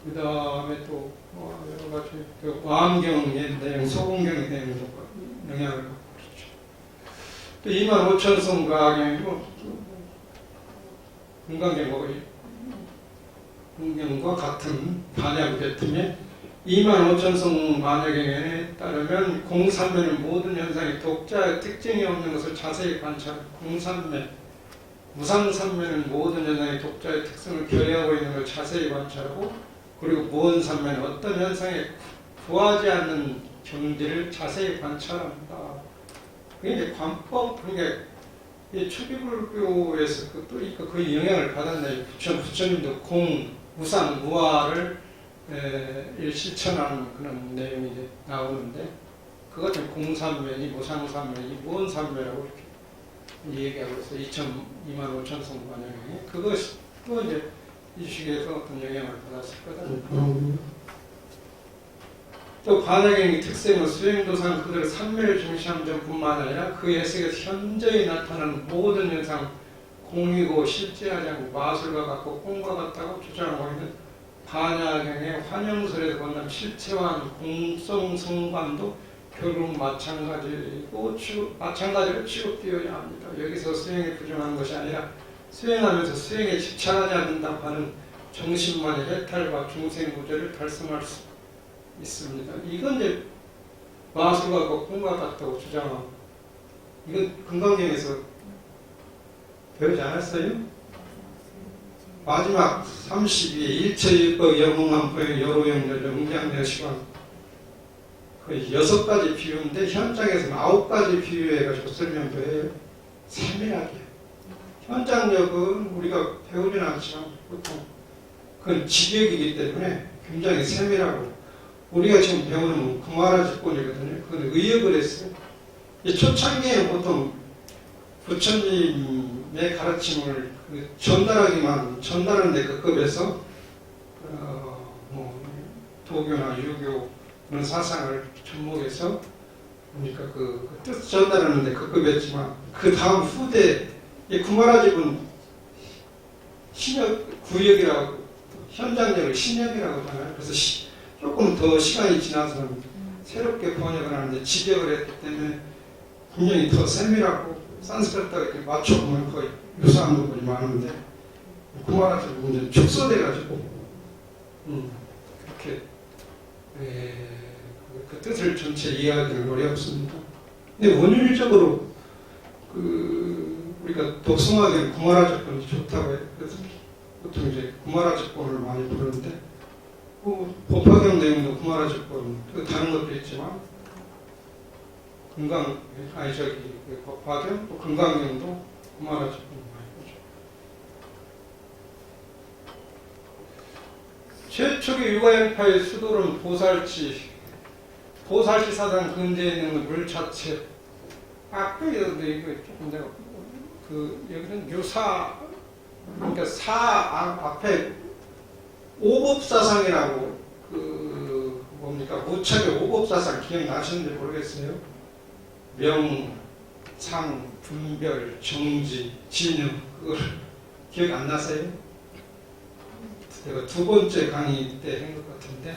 그 다음에 또 여러 가지 와암경의 내용, 소공경의 내용도 영향을 받고 그렇죠. 또 25,000성 가경이고 금강경과 같은 반야구계통에 25,000성 반야경에 따르면 공산매는 모든 현상이 독자의 특징이 없는 것을 자세히 관찰. 공산매, 무상산매는 모든 현상이 독자의 특성을 결여하고 있는 것을 자세히 관찰하고 그리고 무언산매는 어떤 현상에 구하지 않는 경지를 자세히 관찰합니다. 그게 이제 관법, 그러니까 초기불교에서 그 영향을 받았네. 부처님도 공, 무상, 무아를 실천하는 그런 내용이 이제 나오는데 그것 좀 공산매니 무상산매니 무언산매라고 이렇게 얘기하고 있어요. 25,000성 반영이 그것이 또 이제 이 시기에서 어떤 영향을 받았을 거다. 또 반야경의 특성은 수행도상 그들의 산매를 중시하는 점뿐만 아니라 그 해석에서 현저히 나타나는 모든 현상 공이고 실제하지 않고 마술과 같고 꿈과 같다고 주장하고 있는 반야경의 환영설에서 본다면 실체와 공성 성관도 결국 마찬가지로 취급되어야 합니다. 여기서 수행에 부정하는 것이 아니라 수행하면서 수행에 집착하지 않는다고 하는 정신만의 해탈과 중생 구조를 달성할 수 있습니다. 이건 이제 마술과 꿈과 같다고 주장하고 이건 금강경에서 배우지 않았어요? 마지막 32에 일체일법 영웅한포의 여로영절 영장여시관 그 6가지 비유인데 현장에서는 9가지 비유해가지고 설명도 해요. 세밀하게. 현장력은 우리가 배우진 않지만 보통 그건 직역이기 때문에 굉장히 세밀하고 우리가 지금 배우는 구마라집본이거든요. 그건 의역을 했어요. 초창기에는 보통 부처님의 가르침을 전달하는데 그 급에서 도교나 유교 그런 사상을 접목해서 그러니까 그 뜻 전달하는데 그 급이었지만 그 다음 후대 구마라집은 신역 구역이라고 현장력을 신역이라고 하잖아요. 그래서 조금 더 시간이 지나서는 새롭게 번역을 하는데 직역을 했기 때문에 굉장히 더 세밀하고 산스크리트하고 이렇게 맞춰보면 거의 유사한 부분이 많은데 구마라집은 이제 축소돼가지고 그렇게 그 뜻을 전체 이해하기는 어렵습니다. 근데 원율적으로 우리가 독성하기에는 구마라집본이 좋다고 해요. 그래서 보통 이제 구마라집본을 많이 부르는데 법화경 내용도 구마라집본 다른 것도 있지만 법화경 또 금강경도 구마라집본 많이 보죠. 최초의 유가연파의 수도는 보살치 사상 근대에 있는 물 자체. 아까 여기 조금 내가 여기는 유사 그러니까 앞에 오법사상이라고 무척의 오법사상 기억나시는지 모르겠어요. 명, 상, 분별, 정지, 진유 그걸 기억 안 나세요? 제가 2번째 강의 때 한 것 같은데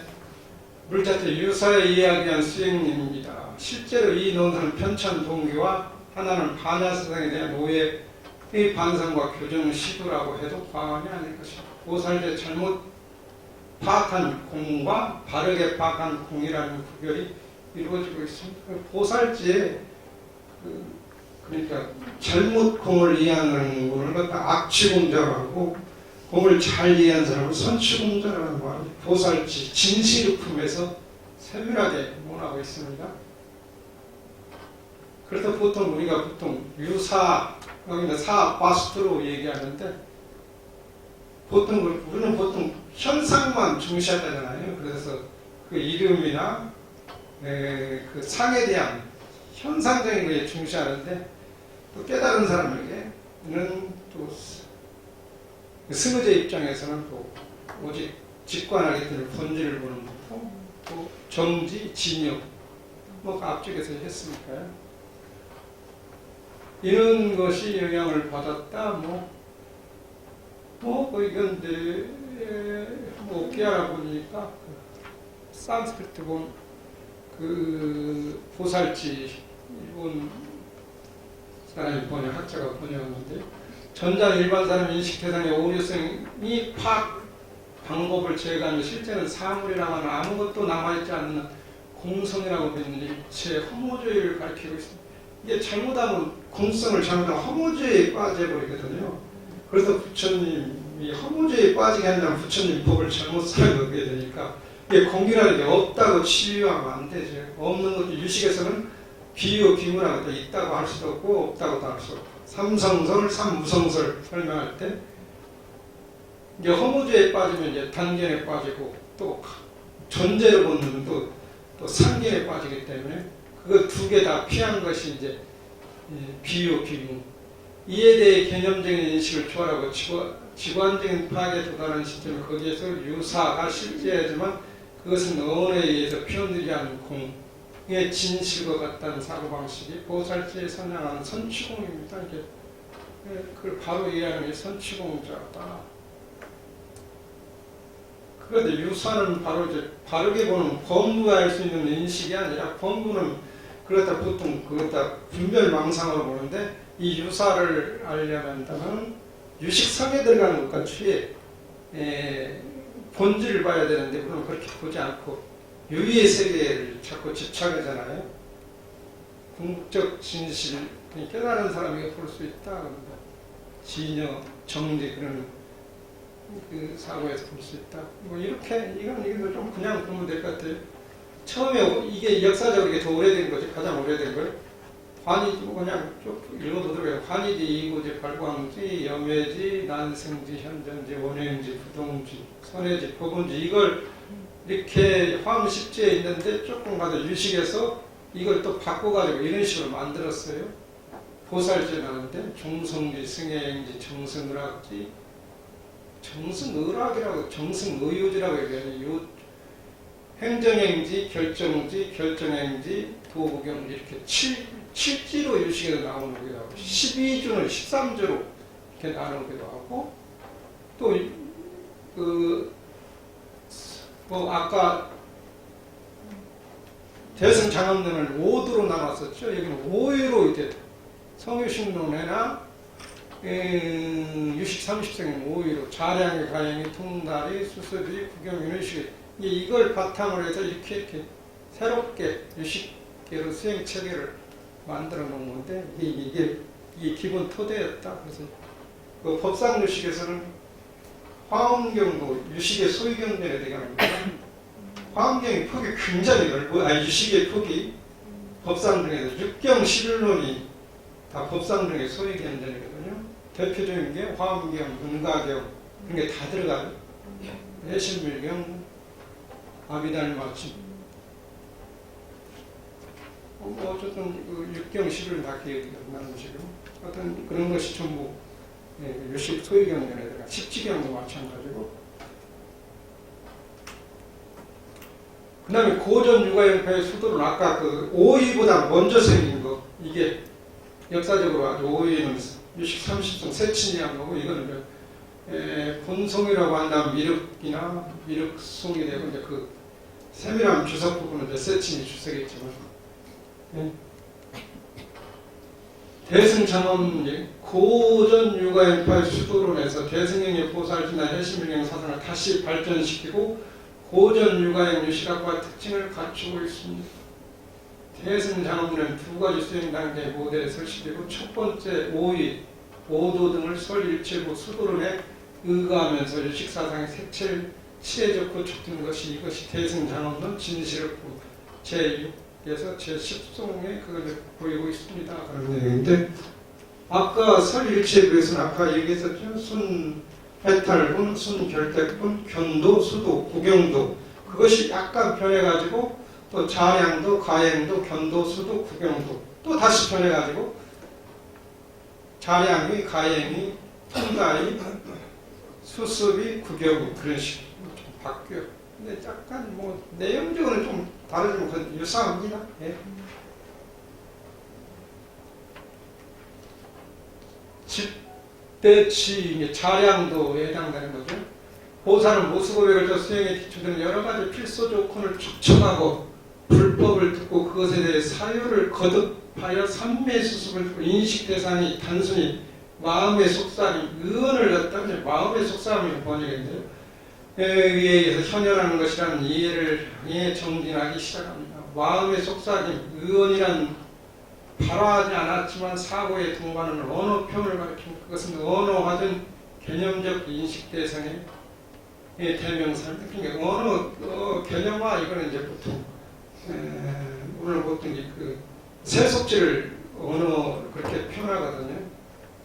물자체 유사에 이야기한 수행님입니다. 실제로 이 논설은 편찬 동기와 하나는 반야사상에 대한 오해의 반성과 교정 시도라고 해도 과언이 아닐 것입니다. 보살제 잘못 파악한 공과 바르게 파악한 공이라는 구별이 이루어지고 있습니다. 보살지에 그러니까 잘못 공을 이해하는 것을 갖다 악취공자라고 공을 잘 이해한 사람을 선취공자라고 합니다. 보살지 진실품에서 세밀하게 논하고 있습니다. 그래서 우리가 유사 사바스트로 얘기하는데 우리는 보통 현상만 중시하잖아요. 그래서 그 이름이나 그 상에 대한 현상적인 것에 중시하는데 또 깨달은 사람에게는 또 승의제 입장에서는 또 오직 직관하기 때문에 본질을 보는 거고 또 정지, 진역 앞쪽에서 했으니까요. 이런 것이 영향을 받았다 이건데 어깨 알아보니까 산스크리트 본 보살치 일본 사람이 학자가 번역하는데 전자 일반 사람 인식 대상의 오류성이 파악 방법을 제외하면 실제는 사물이라고 하는 아무것도 남아있지 않는 공성이라고 믿는 일체 허무주의를 가리키고 있습니다. 이게 잘못하면 공성을 잘못하면 허무주의에 빠져버리거든요. 그래서 부처님이 허무주의에 빠지게 한다면 부처님 법을 잘못 사용하게 되니까 이게 공기라는 게 없다고 치유하면 안 되죠. 없는 것도 유식에서는 비유, 비문하고 있다고 할 수도 없고 없다고도 할 수 없고 삼성설, 삼무성설 설명할 때 이제 허무주의에 빠지면 이제 단견에 빠지고 또 존재를 보는 또 상견에 빠지기 때문에 그거 2개 다 피한 것이 이제 비유, 비문 이에 대해 개념적인 인식을 초월하고 직관적인 파악에 도달하는 시점에 거기에서 유사가 실제하지만 그것은 언어에 의해서 표현되지 않은 공의 진실과 같다는 사고방식이 보살지에 선양하는 선취공입니다. 이게 그걸 바로 이해하는 게 선취공자다. 그런데 유사는 바로 이제 바르게 보는 범부가 할 수 있는 인식이 아니라 범부는 그렇다 보통 그것다 분별망상으로 보는데 이 유사를 알려면은 유식성에 들어가는 것과 취해 본질을 봐야 되는데 그럼 그렇게 보지 않고 유의의 세계를 자꾸 집착하잖아요. 궁극적 진실, 깨달은 사람이 볼 수 있다. 진여, 정리 그런 그 사고에서 볼 수 있다. 뭐 이렇게 이건 좀 그냥 보면 될 것 같아요. 처음에 이게 역사적으로 이게 더 오래된 거지, 가장 오래된 걸. 관이지 뭐 그냥 쭉 읽어보더라고요. 관이지, 이고지, 발광지, 염해지, 난생지, 현전지, 원효인지, 부동지, 선해지, 법원지 이걸 이렇게 화음십지에 있는데 조금 가서 유식해서 이걸 또 바꿔가지고 이런 식으로 만들었어요. 보살제 나는데 종성지, 승해행지, 정승의학지, 정승의학이라고 정승의유지라고 얘기해요. 행정행지, 결정지, 결정행지, 도구경지 이렇게 7지로 유식에서 나오기도 하고 12주는 13주로 이렇게 나누기도 하고 또 뭐 아까 대승장엄론을 5도로 나눴었죠. 여기는 5위로 이제 성유식론회나 유식 30생은 5위로 자량이, 가양이, 통달이, 수습이, 구경이 이런 식으로 이걸 바탕으로 해서 이렇게 새롭게 유식계로 수행 체계를 만들어 놓은 건데 이게 기본 토대였다. 그래서 그 법상 유식에서는 화엄경도 유식의 소위경전에 대한 화엄경의 폭이 굉장히 넓고 유식의 폭이 법상 중에서 6경 11논이 다 법상 중에 소위경전이거든요. 대표적인 게 화엄경, 은가경 이런 게 다 들어가요. 해실밀경, 아비달마침 어쨌든 그 6경 11을 다 기억나는 식으로 어떤 그런 것이 전부 유식 소위경전에다가 십지경도 마찬가지고 그 다음에 고전 육아연파의 수도는 아까 그 5위보다 먼저 생긴 거 이게 역사적으로 아주 5위는 유식 30성 세친이한 거고 이거는 본송이라고 한다면 미륵이나 미륵송이 되고 이제 그 세밀한 주석 부분은 이제 세친이 주석이겠지만 대승장엄 고전 육아연파의 수도론에서 대승행의 보살지나 해심일경 사상을 다시 발전시키고 고전 육아연 유식학과의 특징을 갖추고 있습니다. 대승장엄론은 두 가지 수행 단계의 모델에 설치되고 첫 번째 5위, 5도 등을 설일체부 수도론에 의거하면서 유식사상의 색채를 치해적고 촉든 것이 이것이 대승장엄론 진실을 제6에서 제10송에 그걸 보이고 있습니다. 그런 내용인데 아까 설일체부에서는 아까 얘기했었죠. 순해탈분, 순결택분, 견도, 수도, 구경도 그것이 약간 변해가지고 또 자량도, 가행도, 견도, 수도, 구경도 또 다시 변해가지고 자량이, 가행이, 통달이, 수습이, 구경이 그런 식으로 좀 바뀌어요. 근데 약간 뭐 내용적으로는 좀 다르지만 유사합니다. 예. 집대치 자량도 해당되는 거죠. 보살은 모수고백을 수행에 기초되는 여러 가지 필수 조건을 추천하고 불법을 듣고 그것에 대해 사유를 거듭하여 삼매수습을 듣고 인식 대상이 단순히 마음의 속삭임, 의언을 갖다 마음의 속삭임을 번역했는데요. 의해서 현현하는 것이라는 이해를 정진하기 시작합니다. 마음의 속삭임, 의언이란 발화하지 않았지만 사고에 동반하는 언어표현을 가리킵니다. 그것은 언어화된 개념적 인식 대상의 대명사입니다. 그러니까 언어 개념화 이거는 이제 보통 오늘 보통 그 세속지를 언어 그렇게 표현하거든요.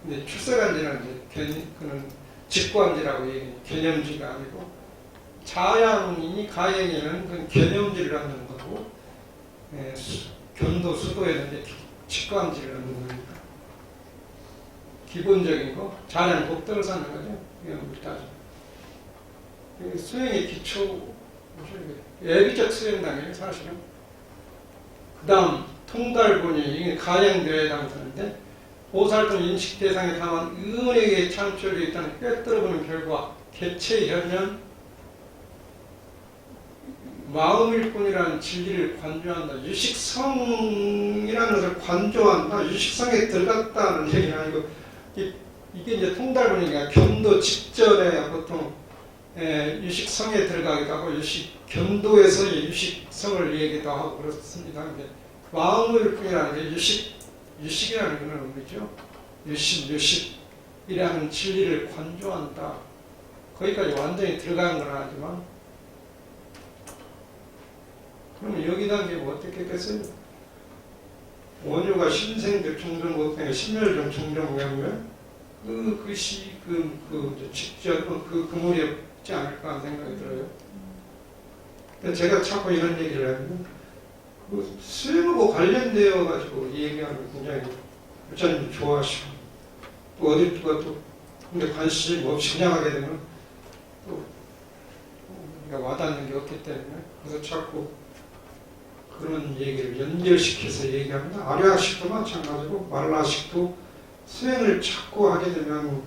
근데 출세간지는 이제 그는 직관지라고 얘기해요. 개념지가 아니고 자양이니 가행에는 그건 개념지를 갖는 거고 견도 수도에는 이제 직관지를 갖는 거니까 기본적인 거 자양 법덕을 쌓는 거죠. 이건 따져. 수행의 기초 예비적 수행당이에요 사실은. 그 다음 통달본이 이게 가행되어야 해당되는데 보살동 인식 대상에 강한 의원에게 창출되어 있다는 꿰뚫어보는 결과 개체 현면 마음일 뿐이라는 진리를 관조한다. 유식성이라는 것을 관조한다. 유식성에 들어갔다는 얘기는 아니고 이게 이제 통달본이니까 견도 직전에 보통 유식성에 들어가기도 하고 견도에서의 유식성을 얘기도 하고 그렇습니다. 마음의일뿐이라는 게 유식이라는 것은 뭐죠? 유식이라는 진리를 관조한다. 거기까지 완전히 들어가는 건 아니지만, 그럼 여기다 뭐 어떻게 했겠어요? 원효가 신생적 종종법행에 신멸종 종종명면 직접 그 무리 없지 않을까 하는 생각이 들어요. 근데 제가 자꾸 이런 얘기를 하면 수행하고 관련되어 가지고 얘기하는 걸 굉장히 부처님 좋아하시고 또 어디 누가 또 근데 관심 없이 그냥 하게 되면 또 우리가 와닿는 게 없기 때문에 그래서 자꾸 그런 얘기를 연결시켜서 얘기합니다. 아류학식도 마찬가지고 말라식도 수행을 자꾸 하게 되면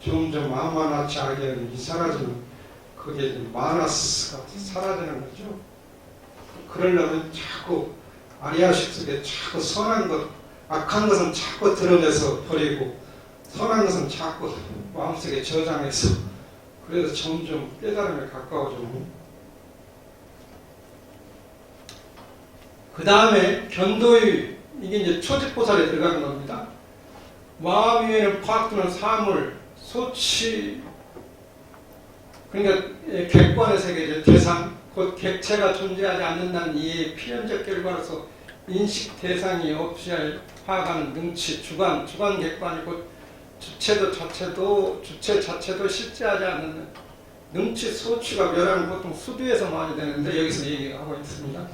점점 마마나치 하게 사라지는 그게 마나스가 사라지는 거죠. 그러려면 자꾸 아리아식 속에 자꾸 선한 것, 악한 것은 자꾸 드러내서 버리고 선한 것은 자꾸 마음속에 저장해서 그래서 점점 깨달음에 가까워지고 그 다음에 견도의 이게 이제 초직보살에 들어가는 겁니다. 마음 위에는 파악되는 사물, 소치 그러니까 객관의 세계죠. 대상, 곧 객체가 존재하지 않는다는 이해의 필연적 결과로서 인식 대상이 없이 파악하는 능치, 주관 객관이 곧 주체 자체도 실제하지 않는 능치, 소치가 멸하는 보통 수두에서 많이 되는데 여기서 얘기하고 있습니다.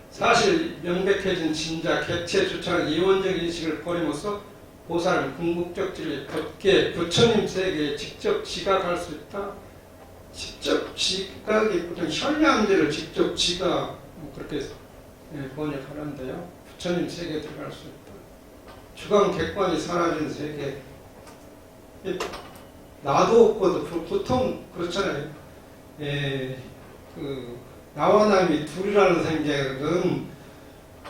사실 명백해진 진자, 객체, 주체는 이원적 인식을 버림으로써 보살은 궁극적 진리, 법계, 부처님 세계에 직접 지각할 수 있다. 직접 지각이 보통 현량들을 직접 지각 그렇게 번역하는데요. 부처님 세계에 들어갈 수 있다. 주관 객관이 사라진 세계. 나도 없고도 보통 그렇잖아요. 나와 남이 둘이라는 생각은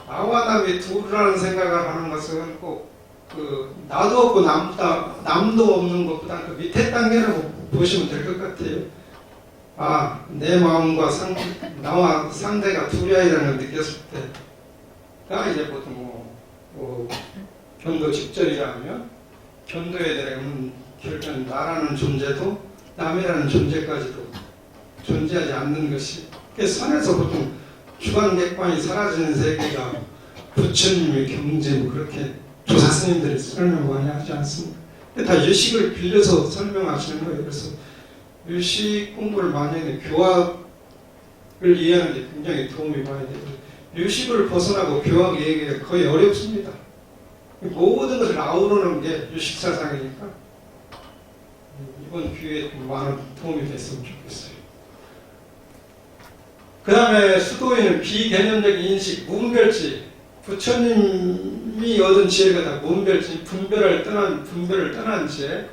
나와 남이 둘이라는 생각을 하는 것은 꼭 나도 없고 남도 없는 것보다 그 밑에 단계라고 보시면 될 것 같아요. 내 마음과 나와 상대가 둘이 아니라는 걸 느꼈을 때가 이제 보통 견도 직전이라면 견도에 대한 결국은 나라는 존재도 남이라는 존재까지도 존재하지 않는 것이 선에서 보통 주관객관이 사라지는 세계가 부처님의 경제 그렇게 조사 스님들이 설명 많이 하지 않습니다. 다 유식을 빌려서 설명하시는 거예요. 그래서 유식 공부를 많이 했는데 교학을 이해하는 데 굉장히 도움이 많이 되고 유식을 벗어나고 교학 얘기가 거의 어렵습니다. 모든 것을 아우르는 게 유식사상이니까 이번 기회에 많은 도움이 됐으면 좋겠어요. 그 다음에 수도인은 비개념적인 인식, 무분별지, 부처님이 얻은 지혜가 다 무분별지, 분별을 떠난 지혜,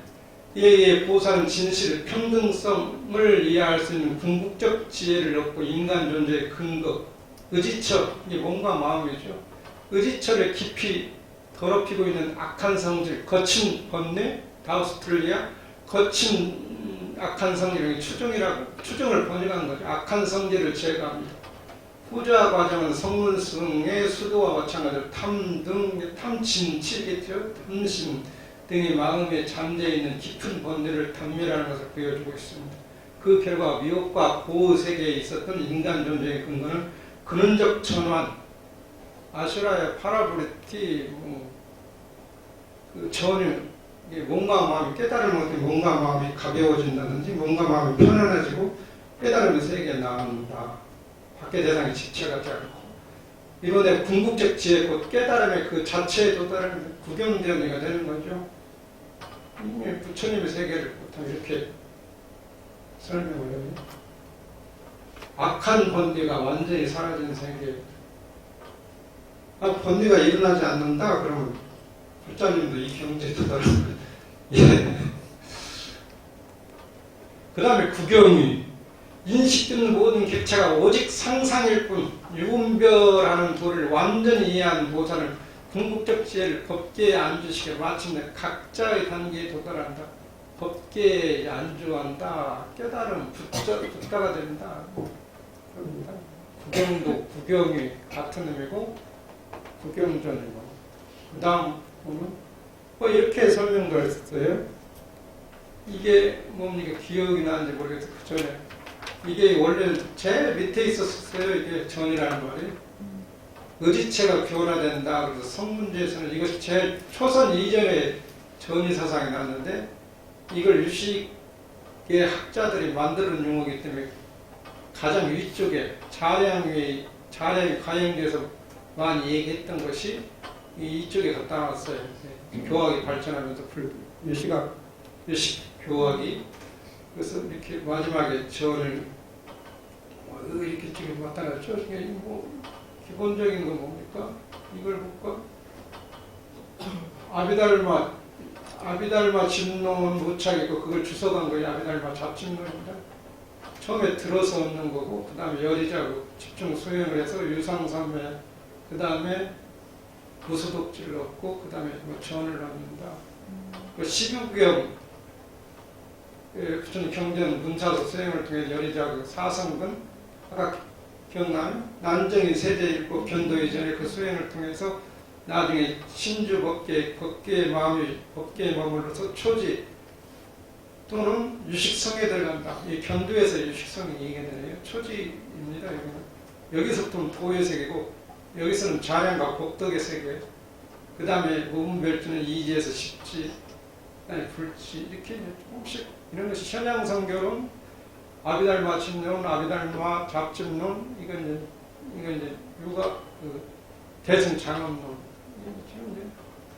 이에 보살은 진실을, 평등성을 이해할 수 있는 궁극적 지혜를 얻고 인간 존재의 근거, 의지처, 이게 몸과 마음이죠. 의지처를 깊이 더럽히고 있는 악한 성질, 거친 번뇌, 다우스트리아, 거친 악한 성질은 추정을 번역한 거죠. 악한 성질을 제거합니다. 후자 과정은 성문승의 수도와 마찬가지로 탐진치겠죠. 탐심 등이 마음에 잠재해 있는 깊은 번뇌를 단멸하는 것을 보여주고 있습니다. 그 결과 미혹과 보호 세계에 있었던 인간 존재의 근거는 근원적 전환, 아슈라의 파라브리티, 전율, 몸과 마음이 깨달음을 얻으면 몸과 마음이 가벼워진다든지 몸과 마음이 편안해지고 깨달음의 세계에 나온다. 밖의 대상이 지체하지 않고 이론의 궁극적 지혜 곧 깨달음의 그 자체에 도달하는 구경대언이가 되는 거죠. 부처님의 세계를 보통 이렇게 설명을 해요. 악한 번뇌가 완전히 사라진 세계. 번뇌가 일어나지 않는다 그러면 불자님도 이 경지에 도달하는 예. 그 다음에 구경이 인식되는 모든 객체가 오직 상상일 뿐 유분별하는 도를 완전히 이해한 보살은 궁극적 지혜를 법계에 안주시켜 마침내 각자의 단계에 도달한다. 법계에 안주한다. 깨달음 붙다가 된다. 그럽니다. 구경도 구경이 같은 의미고 구경전이고 그 다음 보면 뭐 이렇게 설명도 했어요. 이게 뭡니까? 기억이 나는지 모르겠어요. 그 전에 이게 원래 제일 밑에 있었어요. 이게 전이라는 말이 의지체가 교화된다. 그래서 성문제에서는 이것이 제일 초선 이전에 전이 사상이 났는데 이걸 유식의 학자들이 만드는 용어이기 때문에 가장 위쪽에 자량이 가형돼서 많이 얘기했던 것이 이쪽에 갖다 놨어요. 교학이 발전하면서 유식 교학이 그래서 이렇게 마지막에 전을 이렇게 지금 갖다 놨죠. 이게 뭐 기본적인 건 뭡니까? 이걸 볼까? 아비달마 집론 무착이고 그걸 주석한 거예요. 아비달마 잡집론입니다. 처음에 들어서 얻는 거고 그 다음에 여리자고 집중 수행을 해서 유상삼매 그 다음에 무소독지를 얻고 그 다음에 뭐 전을 얻는다. 그 시부경 부천 경전 문사서 수행을 통해 여리자고 사성근 아까 기억나요? 난정인 세제 읽고 변도 이전에 그 수행을 통해서 나중에 신주 법계의 법계에 머물러서 초지 또는 유식성에 들어간다. 이 견도에서 유식성이 얘기되네요. 초지입니다. 여기서부터는 도의 세계고 여기서는 자량과 복덕의 세계. 그 다음에 무분별주는 이지에서 십지, 그다음에 불지 이렇게 조금씩 이런 것이 현양성교론, 아비달마 집론, 아비달마 잡집론, 이건 이제 유가 대승장엄론.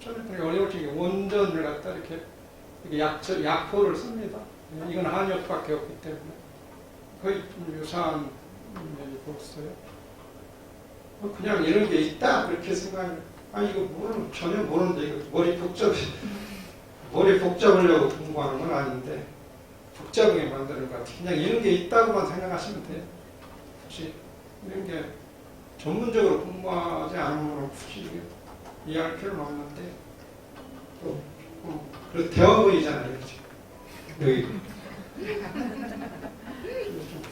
저는 어려울 때 원전을 갖다 이렇게 약포를 씁니다. 이건 한역밖에 없기 때문에 거의 좀 유사한 면이 보였어요. 그냥 이런 게 있다 그렇게 생각해요. 이거 전혀 모르는데 이거 머리 복잡하려고 공부하는 건 아닌데 복잡하게 만드는 것 같아요. 그냥 이런 게 있다고만 생각하시면 돼요. 혹시 이런 게 전문적으로 공부하지 않으면 굳이 이해할 필요는 없는데 또 그래서 대화문이잖아요. 여기 좀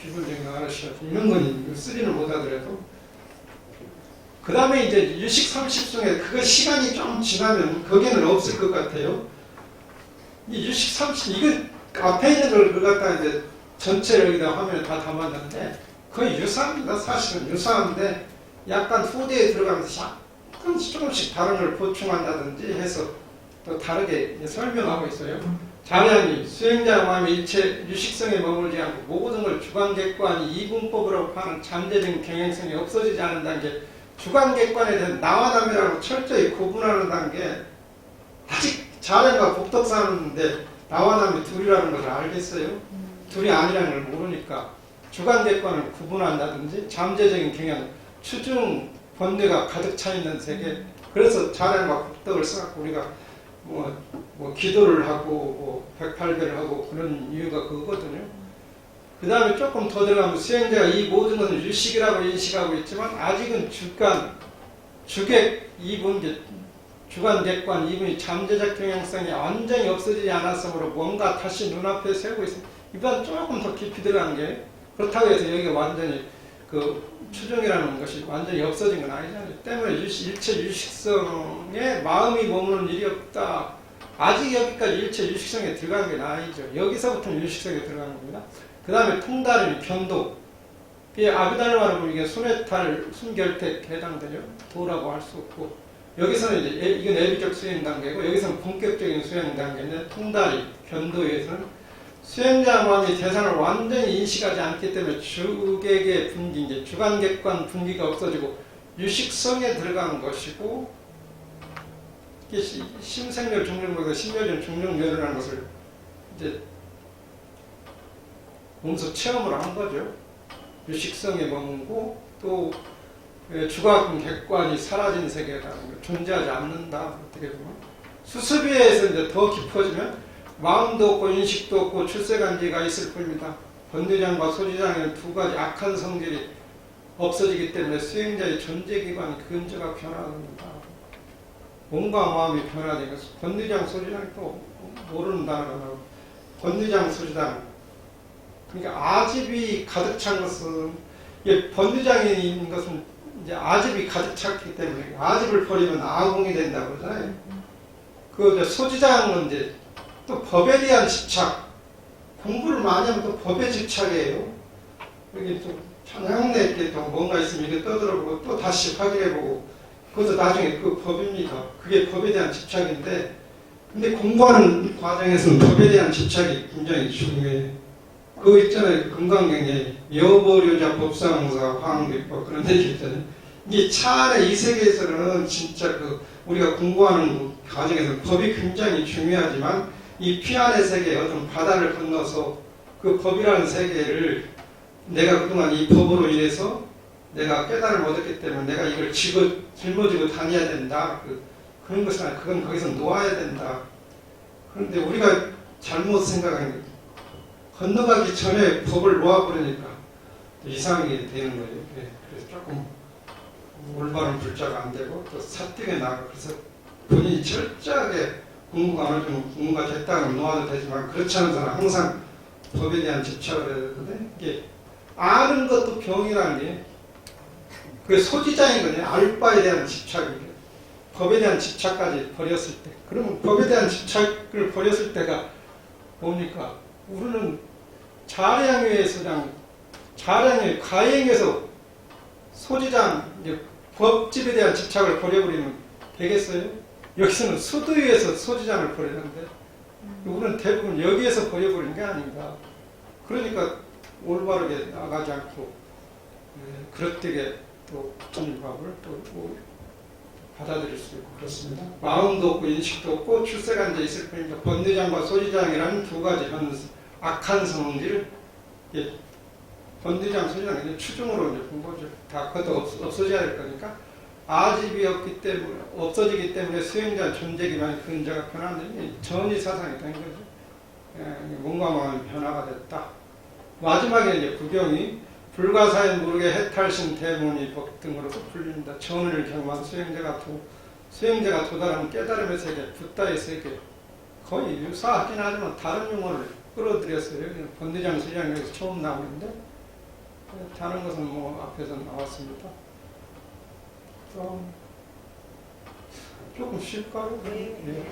기본적인 거 알으셔야죠. 이런 건 쓰지는 못하더라도 그 다음에 이제 유식 30중에 그거 시간이 좀 지나면 거기에는 없을 것 같아요. 이 유식 30 이거 앞에 있는 걸 그걸 갖다 이제 전체를 여기다 화면에 다 담았는데 거의 유사합니다. 사실은 유사한데 약간 후대에 들어가면서 약간 조금씩 다른 걸 보충한다든지 해서 또 다르게 설명하고 있어요. 자량이 수행자 마음의 일체 유식성에 머물지 않고 모든 걸 주관객관이 이분법으로 하는 잠재적인 경향성이 없어지지 않은 단계, 주관객관에 대한 나와남이라고 철저히 구분하는 단계. 아직 자량과 복덕사는데 나와남이 둘이라는 걸 알겠어요? 둘이 아니라는 걸 모르니까 주관객관을 구분한다든지 잠재적인 경향, 추중 번뇌가 가득 차 있는 세계. 그래서 자량과 복덕을 써갖고 우리가 뭐 기도를 하고 108배를 하고 그런 이유가 그거거든요. 그 다음에 조금 더 들어가면 수행자가 이 모든 것을 유식이라고 인식하고 있지만 아직은 주객 이분, 주관객관 이분이 잠재적 경향성이 완전히 없어지지 않았으므로 뭔가 다시 눈앞에 세우고 있습니다. 이보다 조금 더 깊이 들어가는 게 그렇다고 해서 여기가 완전히 추종이라는 것이 완전히 없어진 건 아니잖아요. 때문에 일체 유식성에 마음이 머무는 일이 없다. 아직 여기까지 일체 유식성에 들어간 게 아니죠. 여기서부터는 유식성에 들어간 겁니다. 그 다음에 통달인 견도. 이게 아비달마로 보면 이게 순결택에 해당되죠. 도라고 할 수 없고. 여기서는 이제 이건 예비적 수행 단계고 여기서는 본격적인 수행 단계인데 통달이 견도에서는 수행자 마음이 대상을 완전히 인식하지 않기 때문에 주객의 분기, 이제 주관객관 분기가 없어지고 유식성에 들어가는 것이고 이게 심생멸 중령보다 심멸전 중령멸이라는 것을 이제 몸소 체험을 한 거죠. 유식성에 머물고 또 주관객관이 사라진 세계라는 거, 존재하지 않는다. 어떻게 보면 수습위에서 이제 더 깊어지면 마음도 없고 인식도 없고 출세간지가 있을 뿐입니다. 번뇌장과 소지장에는 두 가지 악한 성질이 없어지기 때문에 수행자의 존재기관이 근저가 변화합니다. 몸과 마음이 변화되면서 번뇌장, 소지장이 또 모르는 단어가 나오고 번뇌장, 소지장. 그러니까 아집이 가득 찬 것은, 번뇌장에 있는 것은 이제 아집이 가득 찼기 때문에 아집을 버리면 아공이 된다고 그러잖아요. 그 소지장은 이제 또 법에 대한 집착, 공부를 많이 하면 또 법에 집착이에요. 여기 또 찬양내 이렇게 또 뭔가 있으면 이렇게 떠들어보고 또 다시 확인해보고, 그것도 나중에 그 법입니다. 그게 법에 대한 집착인데, 근데 공부하는 과정에서는 법에 대한 집착이 굉장히 중요해요. 그거 있잖아요. 금강경에 여보료자 법상사 화학비법 그런 얘기 있잖아요. 이 차 안에 이 세계에서는 진짜 우리가 공부하는 과정에서 법이 굉장히 중요하지만 이 피 안의 세계, 어떤 바다를 건너서 그 법이라는 세계를 내가 그동안 이 법으로 인해서 내가 깨달음을 얻었기 때문에 내가 이걸 짊어지고 다녀야 된다. 그런 것은 아니라 그건 거기서 놓아야 된다. 그런데 우리가 잘못 생각하는 거예요. 건너가기 전에 법을 놓아버리니까 이상하게 되는 거예요. 그래서 조금 올바른 불자가 안 되고 또 사뜩에 나가. 그래서 본인이 철저하게 공부가 어느 정도 공부가 됐다면 놓아도 되지만 그렇지 않은 사람은 항상 법에 대한 집착을 해야 되는데, 이게 아는 것도 병이라는 게 그게 소지장인 거냐. 알 바에 대한 집착이에요. 법에 대한 집착까지 버렸을 때, 그러면 법에 대한 집착을 버렸을 때가 뭡니까? 우리는 자량에서 그냥 자량의 가행에서 소지장, 이제 법집에 대한 집착을 버려버리면 되겠어요? 여기서는 수도위에서 소지장을 버리는데 우리는 대부분 여기에서 버려버리는 게 아닌가. 그러니까 올바르게 나가지 않고 그릇되게 또 법을 또 받아들일 수 있고 그렇습니다. 마음도 없고 인식도 없고 출세가 이제 있을 뿐이니까 번뇌장과 소지장이라는 두 가지 악한 성질을 번뇌장, 소지장 추중으로 이제 본 거죠. 다 그것도 없어져야 될 거니까 아집이 없기 때문에 없어지기 때문에 수행자 존재기만 근자가 변하는데 전이 사상이 된 거죠. 몸과 마음이 변화가 됐다. 마지막에 이제 구경이 불가사의 모르게 해탈신 대문이 법 등으로서 풀린다. 전을 경험한 수행자가 도달하는 깨달음의 세계, 붓다의 세계, 거의 유사하긴 하지만 다른 용어를 끌어들였어요. 번뇌장, 소지장에서 처음 나오는데 다른 것은 뭐 앞에서 나왔습니다. 조금 쉴까요? 네.